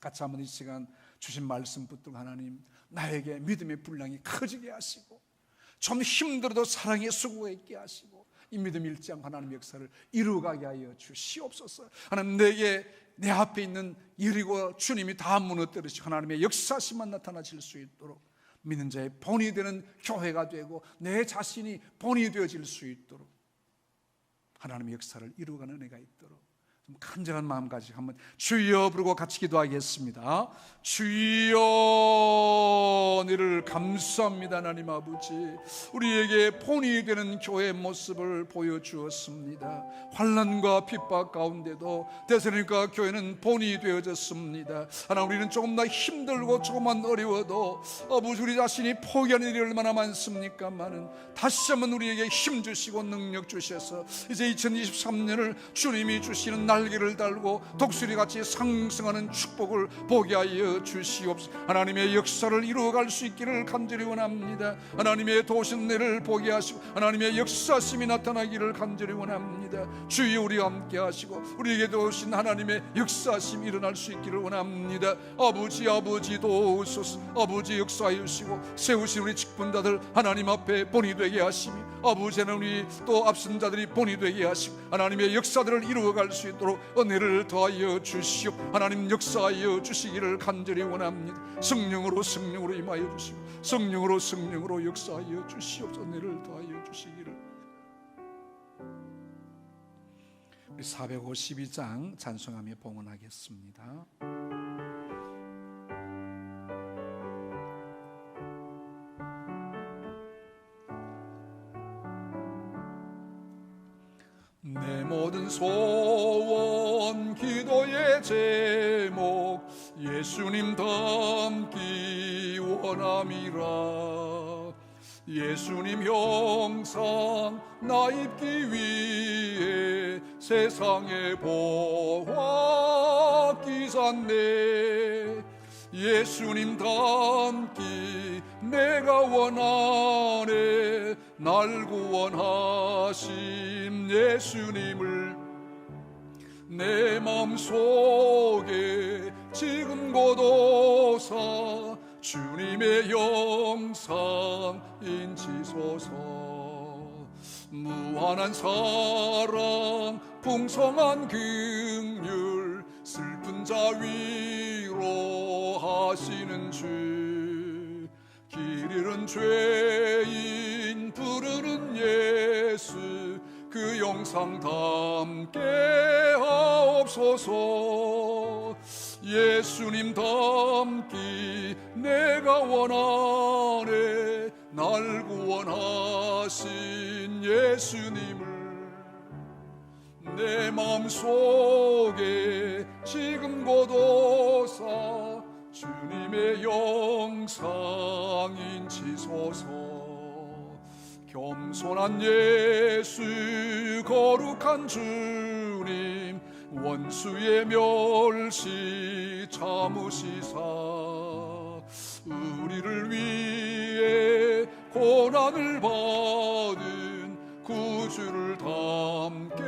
같이 한번 이 시간 주신 말씀 붙들고, 하나님, 나에게 믿음의 분량이 커지게 하시고 좀 힘들어도 사랑의 수고가 있게 하시고 이 믿음 잃지 않고 하나님의 역사를 이루어가게 하여 주시옵소서. 하나님, 내 앞에 있는 일이고 주님이 다 무너뜨리시고 하나님의 역사심만 나타나실 수 있도록 믿는 자의 본이 되는 교회가 되고 내 자신이 본이 되어질 수 있도록 하나님의 역사를 이루어가는 은혜가 있도록 간절한 마음 가지고 한번 주여 부르고 같이 기도하겠습니다. 주여, 너를 감사합니다. 하나님 아버지, 우리에게 본이 되는 교회의 모습을 보여주었습니다. 환난과 핍박 가운데도 데살로니가 교회는 본이 되어졌습니다. 하나님, 우리는 조금 더 힘들고 조금만 어려워도 아버지, 우리 자신이 포기하는 일이 얼마나 많습니까만은 다시 한번 우리에게 힘 주시고 능력 주셔서 이제 2023년을 주님이 주시는 날 날개를 달고 독수리같이 상승하는 축복을 보게 하여 주시옵소서. 하나님의 역사를 이루어갈 수 있기를 간절히 원합니다. 하나님의 도신내를 보게 하시고 하나님의 역사심이 나타나기를 간절히 원합니다. 주여 우리와 함께 하시고 우리에게 도우신 하나님의 역사심이 일어날 수 있기를 원합니다. 아버지 도우소서. 아버지 역사하여 주시고 세우신 우리 직분자들 하나님 앞에 본이 되게 하시며 아버지는 우리 또 앞선 자들이 본이 되게 하시고 하나님의 역사들을 이루어갈 수 있도록 은혜를 더하여 주시오. 하나님 역사하여 주시기를 간절히 원합니다. 성령으로 임하여 주시고 성령으로 역사하여 주시옵소서. 은혜를 더하여 주시기를. 우리 452장 찬송하며 봉헌하겠습니다. 내 모든 소원 기도의 제목 예수님 닮기 원함이라. 예수님 형상 나 입기 위해 세상에 보화 기샀네. 예수님 닮기 내가 원하네. 날 구원하신 예수님을 내 마음속에 지금 고도사 주님의 영상 인치소서. 무한한 사랑 풍성한 긍휼 슬픈 자 위로하시는 주. 길 잃은 죄인 부르는 예수 그 영상 담게 하옵소서. 예수님 닮기 내가 원하네. 날 구원하신 예수님을 내 마음속에 지금 고도사 주님의 영상 인치소서. 겸손한 예수 거룩한 주님 원수의 멸시 참으시사 우리를 위해 고난을 받은 구주를 담게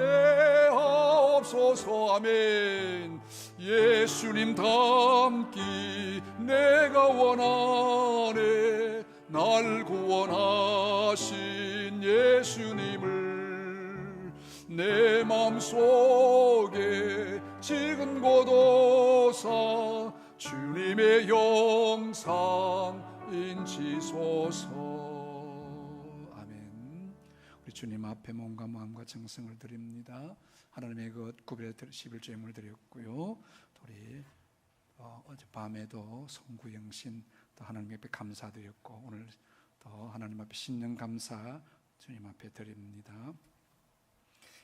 하옵소서. 아멘. 예수님 닮기 내가 원하네. 날 구원하신 예수님을 내 마음속에 지금 고도사 주님의 영상 인치소서. 아멘. 우리 주님 앞에 몸과 마음과 정성을 드립니다. 하나님의 그 구별의 11조 예물을 드렸고요. 우리 어젯밤에도 성구영신 또 하나님 앞에 감사드렸고 오늘 또 하나님 앞에 신령 감사 주님 앞에 드립니다.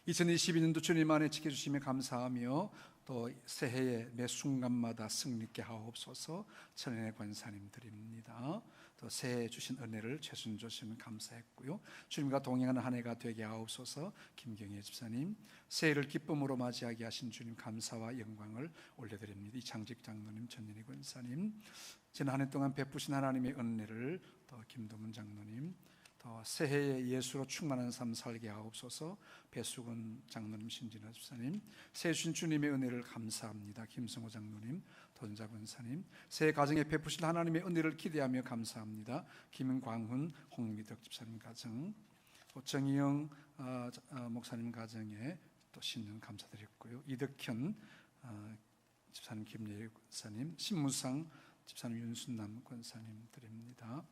2022년도 주님 안에 지켜주시며 감사하며 또 새해의 매 순간마다 승리케 하옵소서. 천연의 권사님 드립니다. 또 새해 주신 은혜를 최순조심 감사했고요. 주님과 동행하는 한 해가 되게 하옵소서. 김경혜 집사님 새해를 기쁨으로 맞이하게 하신 주님 감사와 영광을 올려드립니다. 이창직 장로님, 전연희 권사님 지난 한 해 동안 베푸신 하나님의 은혜를 또 김도문 장로님 또 새해에 예수로 충만한 삶 살게 하옵소서. 배수근 장로님, 신진아 집사님 새해 주신 주님의 은혜를 감사합니다. 김성호 장로님, 돈자 권사님 새해 가정에 베푸신 하나님의 은혜를 기대하며 감사합니다. 김광훈, 홍미덕 집사님 가정 또 정희영 목사님 가정에 또 신년 감사드렸고요. 이덕현 집사님, 김예희 권사님, 신무상 집사님, 윤순남 권사님 드립니다.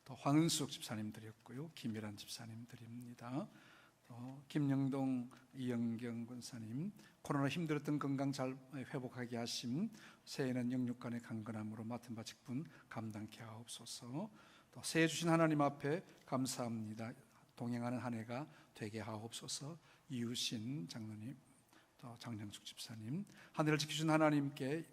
또 황은숙 집사님 드렸고요. 김일환 집사님 드립니다. 또 김영동, 이영경 권사님 코로나 힘들었던 건강 잘 회복하게 하심 새해는 영육간의 강건함으로 맡은 바 직분 감당케 하옵소서. 또 새해 주신 하나님 앞에 감사합니다. 동행하는 한 해가 되게 하옵소서. 이유신 장로님 또 장영숙 집사님 하늘을 지키신 하나님께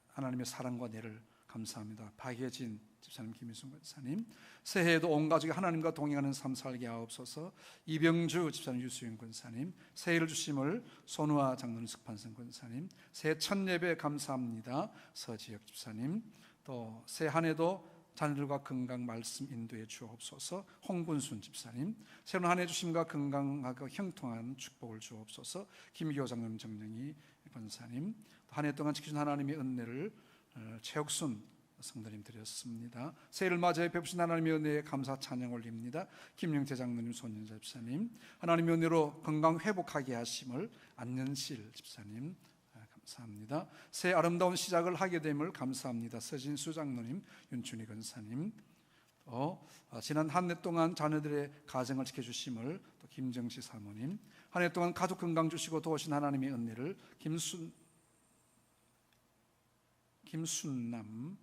하나님의 사랑과 은혜를 감사합니다. 박예진 집사님, 김희순 권사님. 새해에도 온 가족이 하나님과 동행하는 삶 살게 하옵소서. 이병주 집사님, 유수인 권사님. 새해를 주심을 손우아 장로님, 석판성 권사님. 새해 첫 예배 감사합니다. 서지혁 집사님. 또 새 한 해도 자녀들과 건강 말씀 인도해 주옵소서. 홍군순 집사님. 새로운 한 해 주심과 건강하고 형통한 축복을 주옵소서. 김기호 장로님, 정영희 권사님. 한 해 동안 지키신 하나님의 은혜를 최옥순 성도님 드렸습니다. 새해를 맞이해 베푸신 하나님의 은혜에 감사 찬양 올립니다. 김영태 장로님, 손윤자 집사님. 하나님의 은혜로 건강 회복하게 하심을 안년실 집사님 감사합니다. 새 아름다운 시작을 하게 됨을 감사합니다. 서진수 장로님, 윤춘희 권사님. 지난 한 해 동안 자녀들의 가정을 지켜주심을 또 김정시 사모님. 한 해 동안 가족 건강 주시고 도우신 하나님의 은혜를 김순남님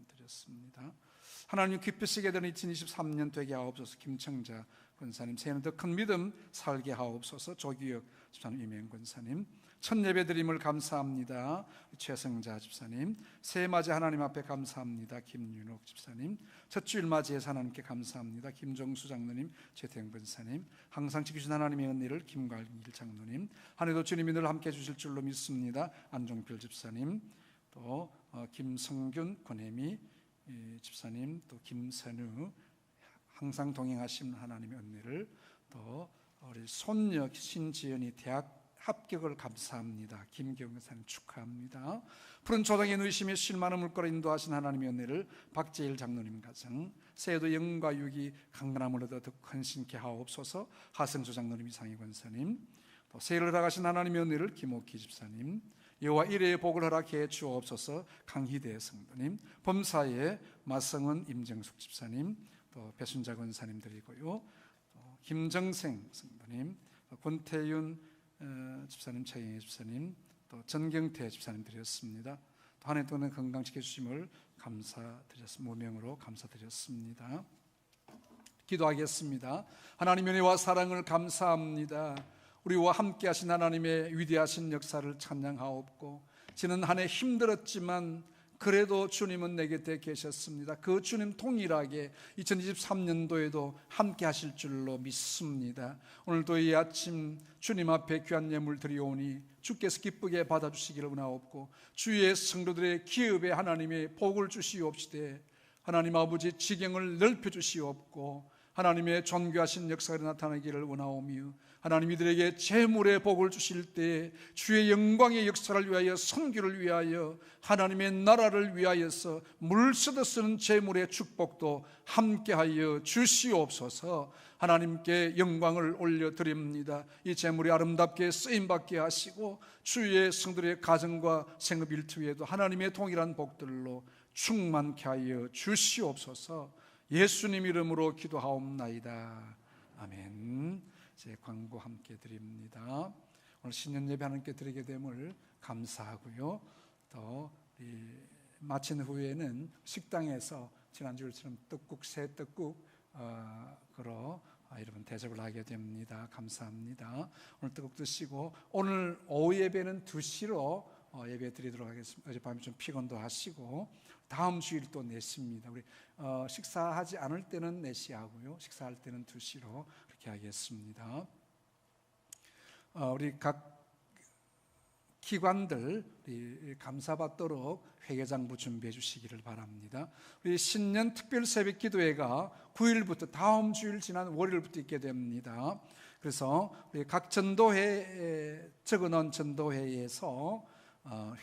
드렸습니다. 하나님 깊이 쓰게 되는 2023년 되게 하옵소서. 김청자 권사님. 새해는 더 큰 믿음 살게 하옵소서. 조기혁 집사님, 이명 권사님. 첫 예배 드림을 감사합니다. 최성자 집사님. 새해 맞이 하나님 앞에 감사합니다. 김윤옥 집사님. 첫 주일 맞이해서 하나님께 감사합니다. 김종수 장로님, 최태영 권사님. 항상 지키신 하나님의 은혜를 김광일 장로님. 한 해도 주님이 늘 함께 해주실 줄로 믿습니다. 안종필 집사님. 또 김성균 권혜미 집사님, 또 김선우. 항상 동행하시는 하나님의 은혜를, 또 우리 손녀 신지연이 대학 합격을 감사합니다. 김경은 권사님 축하합니다. 푸른 초당에 누이시며 쉴만한 물가로 인도하신 하나님의 은혜를 박재일 장로님 가정. 새해도 영과 육이 강건함을 얻어 더 헌신케 하옵소서. 하성수 장로님, 이상희 권사님. 또 새해를 나가신 하나님의 은혜를 김옥희 집사님. 여호와 일회의 복을 허락해 주옵소서. 강희대 성도님. 범사의 마성은 임정숙 집사님. 또 배순자 권사님 드리고요. 또 김정생 성도님, 권태윤 집사님, 최영희 집사님, 또 전경태 집사님 드렸습니다. 또 한 해 동안 건강 지켜주심을 감사드렸습니다. 무명으로 감사드렸습니다. 기도하겠습니다. 하나님의 은혜와 사랑을 감사합니다. 우리와 함께 하신 하나님의 위대하신 역사를 찬양하옵고, 지난 한 해 힘들었지만 그래도 주님은 내 곁에 계셨습니다. 그 주님 동일하게 2023년도에도 함께 하실 줄로 믿습니다. 오늘도 이 아침 주님 앞에 귀한 예물 드리오니 주께서 기쁘게 받아주시기를 원하옵고, 주의 성도들의 기업에 하나님의 복을 주시옵시되 하나님 아버지 지경을 넓혀주시옵고, 하나님의 존귀하신 역사가 나타나기를 원하오며, 하나님 이들에게 재물의 복을 주실 때 주의 영광의 역사를 위하여, 선교를 위하여, 하나님의 나라를 위하여서 물쓰듯 쓰는 재물의 축복도 함께하여 주시옵소서. 하나님께 영광을 올려드립니다. 이 재물이 아름답게 쓰임받게 하시고, 주의 성도들의 가정과 생업 일투에도 하나님의 동일한 복들로 충만케 하여 주시옵소서. 예수님 이름으로 기도하옵나이다. 아멘. 제 광고 함께 드립니다. 오늘 신년 예배 하나님께 드리게 됨을 감사하고요. 또 마친 후에는 식당에서 지난주처럼 떡국, 새 떡국 그로 여러분 대접을 하게 됩니다. 감사합니다. 오늘 떡국 드시고, 오늘 오후 예배는 2시로 예배 드리도록 하겠습니다. 어젯밤에 좀 피곤도 하시고 다음 주일 또 4시입니다. 우리 식사하지 않을 때는 4시 하고요, 식사할 때는 2시로 그렇게 하겠습니다. 우리 각 기관들 감사받도록 회계장부 준비해 주시기를 바랍니다. 우리 신년 특별 새벽 기도회가 9일부터 다음 주일 지난 월요일부터 있게 됩니다. 그래서 우리 각 전도회 적어놓은 전도회에서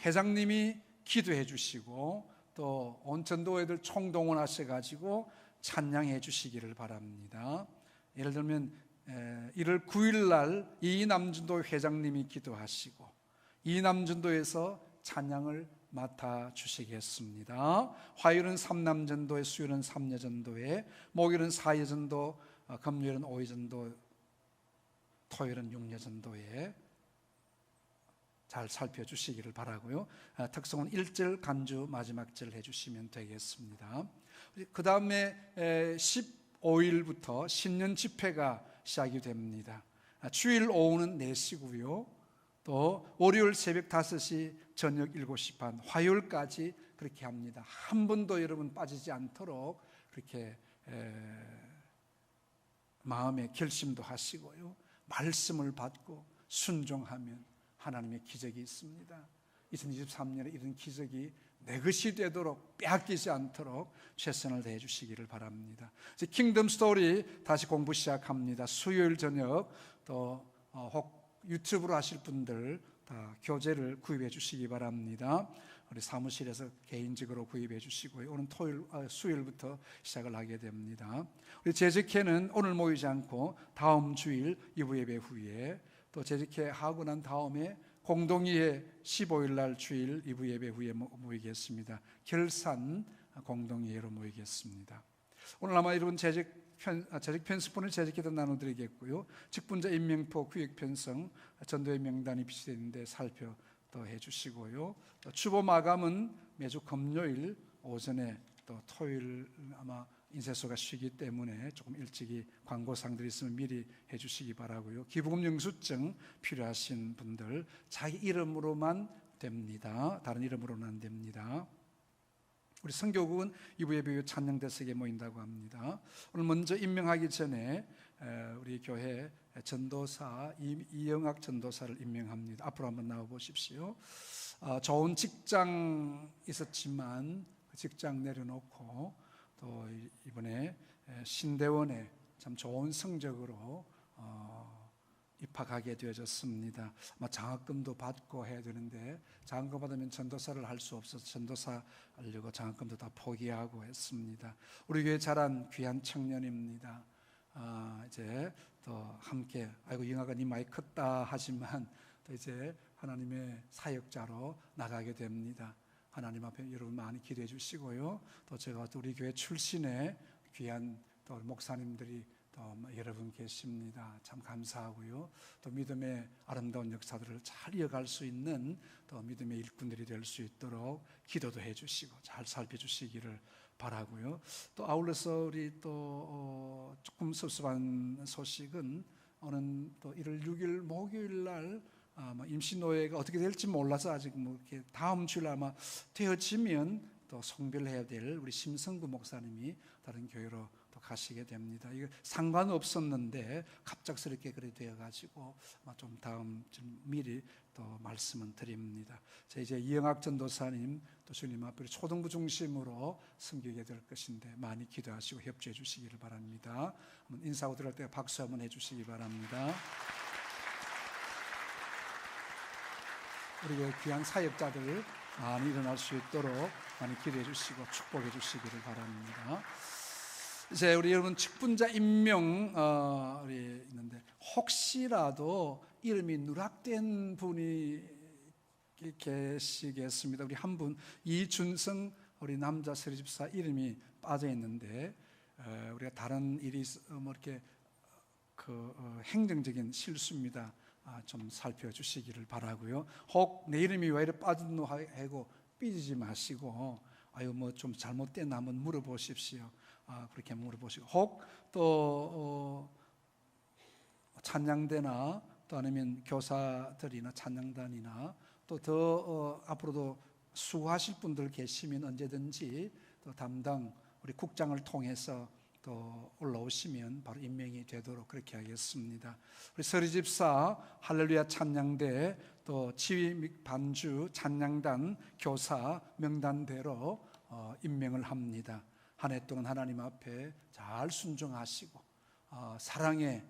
회장님이 기도해 주시고, 또 온 전도회들 총동원하셔가지고 찬양해 주시기를 바랍니다. 예를 들면 1월 9일 날 이남전도 회장님이 기도하시고, 이남전도에서 찬양을 맡아 주시겠습니다. 화요일은 3남전도회, 수요일은 3여전도회, 목요일은 4여전도, 금요일은 5여전도, 토요일은 6여전도회 잘 살펴주시기를 바라고요. 특성은 1절 간주 마지막 절 해주시면 되겠습니다. 그 다음에 15일부터 신년 집회가 시작이 됩니다. 주일 오후는 4시고요. 또 월요일 새벽 5시, 저녁 7시 반, 화요일까지 그렇게 합니다. 한 번도 여러분 빠지지 않도록 그렇게 마음의 결심도 하시고요. 말씀을 받고 순종하면 하나님의 기적이 있습니다. 2023년에 이런 기적이 내 것이 되도록 빼앗기지 않도록 최선을 다해 주시기를 바랍니다. 이제 킹덤 스토리 다시 공부 시작합니다. 수요일 저녁 또 혹 유튜브로 하실 분들 다 교재를 구입해 주시기 바랍니다. 우리 사무실에서 개인적으로 구입해 주시고요. 오늘 수요일부터 시작을 하게 됩니다. 우리 재직회는 오늘 모이지 않고 다음 주일 2부 예배 후에, 또 재직회 하고 난 다음에 공동의회 15일 날 주일 2부 예배 후에 모이겠습니다. 결산 공동의회로 모이겠습니다. 오늘 아마 여러분 재직 편스푼을 재직회도 나눠드리겠고요. 직분자 임명표 구역 편성 전도의 명단이 비치되어 있는데 살펴 또 해주시고요. 또 주보 마감은 매주 금요일 오전에, 또 토요일 아마 인쇄소가 쉬기 때문에 조금 일찍이 광고상들이 있으면 미리 해주시기 바라고요. 기부금 영수증 필요하신 분들 자기 이름으로만 됩니다. 다른 이름으로는 안 됩니다. 우리 선교국은 2부 예배 후 찬양대석에 모인다고 합니다. 오늘 먼저 임명하기 전에 우리 교회 전도사 이영학 전도사를 임명합니다. 앞으로 한번 나와 보십시오. 좋은 직장 있었지만 그 직장 내려놓고 또 이번에 신대원에 참 좋은 성적으로 입학하게 되어졌습니다. 아마 장학금도 받고 해야 되는데 장학금 받으면 전도사를 할 수 없어서 전도사 하려고 장학금도 다 포기하고 했습니다. 우리 교회 자란 귀한 청년입니다. 이제 또 함께 아이고 영아가 니 많이 컸다 하지만 또 이제 하나님의 사역자로 나가게 됩니다. 하나님 앞에 여러분 많이 기도해 주시고요. 또 제가 또 우리 교회 출신의 귀한 또 목사님들이 또 여러분 계십니다. 참 감사하고요. 또 믿음의 아름다운 역사들을 잘 이어갈 수 있는 또 믿음의 일꾼들이 될 수 있도록 기도도 해주시고 잘 살펴주시기를 바라고요. 또 아울러서 우리 또 조금 섭섭한 소식은 오는 또 1월 6일 목요일 날 아마 임시노예가 어떻게 될지 몰라서 아직 뭐 이렇게 다음 주일 아마 되어지면 또 송별해야 될 우리 심성구 목사님이 다른 교회로 또 가시게 됩니다. 이거 상관없었는데 갑작스럽게 그래 되어가지고 아마 좀 다음 좀 미리 또 말씀은 드립니다. 자, 이제 이영학 전도사님 또 주님 앞에 초등부 중심으로 섬기게 될 것인데 많이 기도하시고 협조해 주시기를 바랍니다. 한번 인사하고 들어갈 때 박수 한번 해주시기 바랍니다. 우리 귀한 사역자들 많이 일어날 수 있도록 많이 기도해 주시고 축복해 주시기를 바랍니다. 이제 우리 여러분 직분자 임명 우리 있는데 혹시라도 이름이 누락된 분이 계시겠습니다. 우리 한 분 이준성 우리 남자 세례집사 이름이 빠져 있는데 우리가 다른 일이 뭐 이렇게 행정적인 실수입니다. 좀 살펴주시기를 바라고요. 혹 내 이름이 왜 이렇게 빠졌노 하고 삐지지 마시고 아유 뭐 좀 잘못됐나 한번 물어보십시오. 그렇게 물어보시고 혹 또 찬양대나 또 아니면 교사들이나 찬양단이나 또 더 앞으로도 수고하실 분들 계시면 언제든지 또 담당 우리 국장을 통해서 또 올라오시면 바로 임명이 되도록 그렇게 하겠습니다. 우리 서리집사 할렐루야 찬양대 또 지휘 및 반주 찬양단 교사 명단대로 임명을 합니다. 한 해 동안 하나님 앞에 잘 순종하시고 사랑의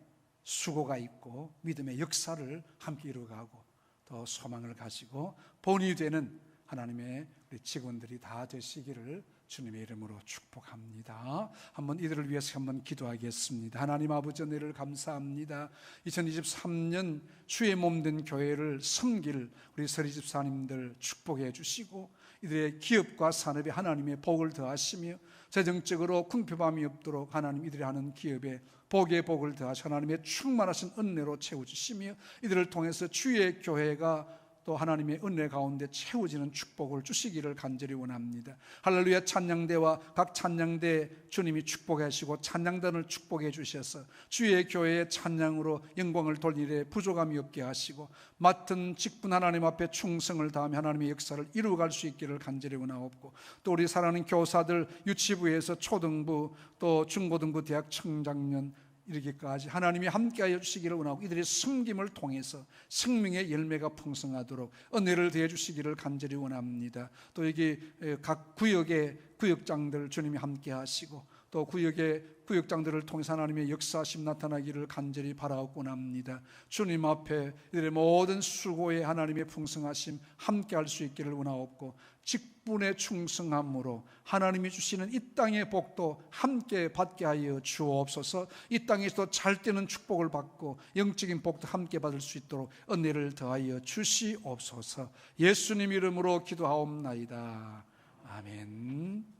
수고가 있고 믿음의 역사를 함께 이루어가고 또 소망을 가지고 본이 되는 하나님의 우리 직원들이 다 되시기를 주님의 이름으로 축복합니다. 한번 이들을 위해서 한번 기도하겠습니다. 하나님 아버지 은혜를 감사합니다. 2023년 주의 몸된 교회를 섬길 우리 서리집사님들 축복해 주시고 이들의 기업과 산업에 하나님의 복을 더하시며 재정적으로 궁핍함이 없도록 하나님 이들이 하는 기업에 복의 복을 더하시고 하나님의 충만하신 은혜로 채워주시며 이들을 통해서 주의 교회가 또 하나님의 은혜 가운데 채워지는 축복을 주시기를 간절히 원합니다. 할렐루야. 찬양대와 각 찬양대 주님이 축복하시고 찬양단을 축복해 주셔서 주의 교회의 찬양으로 영광을 돌리래 부족함이 없게 하시고 맡은 직분 하나님 앞에 충성을 다하며 하나님의 역사를 이루어갈 수 있기를 간절히 원하옵고, 또 우리 사랑하는 교사들 유치부에서 초등부 또 중고등부 대학 청장년 이르기까지 하나님이 함께하여 주시기를 원하고, 이들의 섬김을 통해서 생명의 열매가 풍성하도록 은혜를 더해 주시기를 간절히 원합니다. 또 여기 각 구역의 구역장들 주님이 함께하시고, 또 구역의 구역장들을 통해서 하나님의 역사하심 나타나기를 간절히 바라옵고 합니다. 주님 앞에 이들의 모든 수고에 하나님의 풍성하심 함께할 수 있기를 원하옵고, 직분에 충성함으로 하나님이 주시는 이 땅의 복도 함께 받게 하여 주옵소서. 이 땅에서도 잘 되는 축복을 받고 영적인 복도 함께 받을 수 있도록 은혜를 더하여 주시옵소서. 예수님 이름으로 기도하옵나이다. 아멘.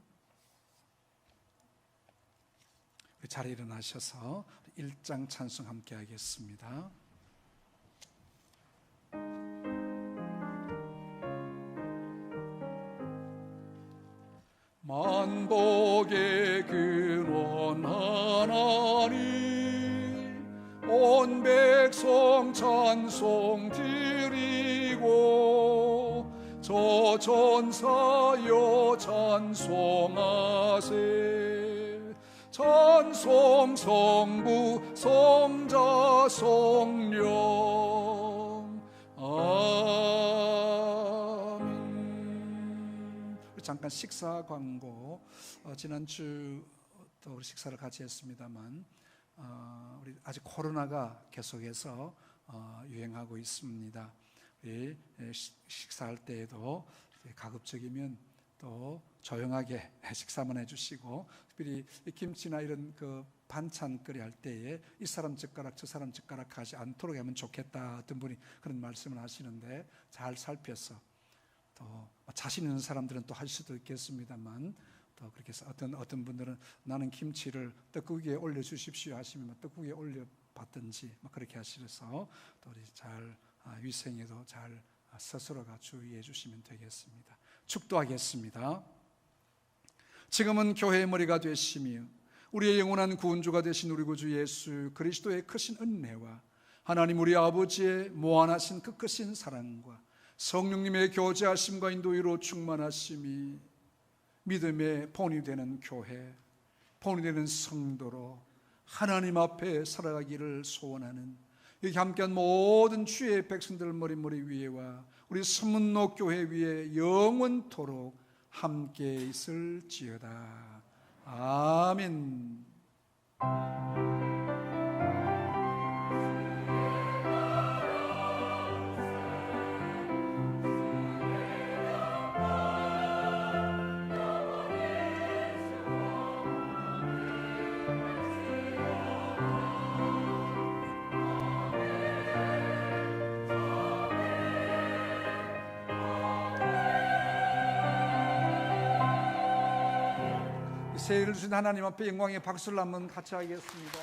자리에 일어나셔서 1장 찬송 함께 하겠습니다. 만복의 근원 하나님, 온 백성 찬송 드리고 저 전사여 찬송하세. 찬송 성부 성자 성령 아멘. 잠깐 식사 광고. 지난주 또 우리 식사를 같이 했습니다만 우리 아직 코로나가 계속해서 유행하고 있습니다. 우리 식사할 때에도 가급적이면 또 조용하게 식사만 해주시고, 특별히 김치나 이런 그 반찬거리 할 때에 이 사람 젓가락 저 사람 젓가락 하지 않도록 하면 좋겠다, 어떤 분이 그런 말씀을 하시는데 잘 살펴서, 또 자신 있는 사람들은 또 할 수도 있겠습니다만, 또 그렇게 해서 어떤 분들은 나는 김치를 떡국 위에 올려 주십시오 하시면 떡국 위에 올려 받든지 그렇게 하시면서 또 우리 잘 위생에도 잘 스스로가 주의해 주시면 되겠습니다. 축도하겠습니다. 지금은 교회의 머리가 되시며 우리의 영원한 구원주가 되신 우리 구주 예수 그리스도의 크신 은혜와 하나님 우리 아버지의 무한하신 그 크신 사랑과 성령님의 교제하심과 인도위로 충만하심이 믿음의 본이 되는 교회, 본이 되는 성도로 하나님 앞에 살아가기를 소원하는 여기 함께한 모든 주의 백성들 머리 위에와 우리 서문로 교회 위에 영원토록 함께 있을지어다. 아멘. 새해를 주신 하나님 앞에 영광의 박수를 한번 같이 하겠습니다.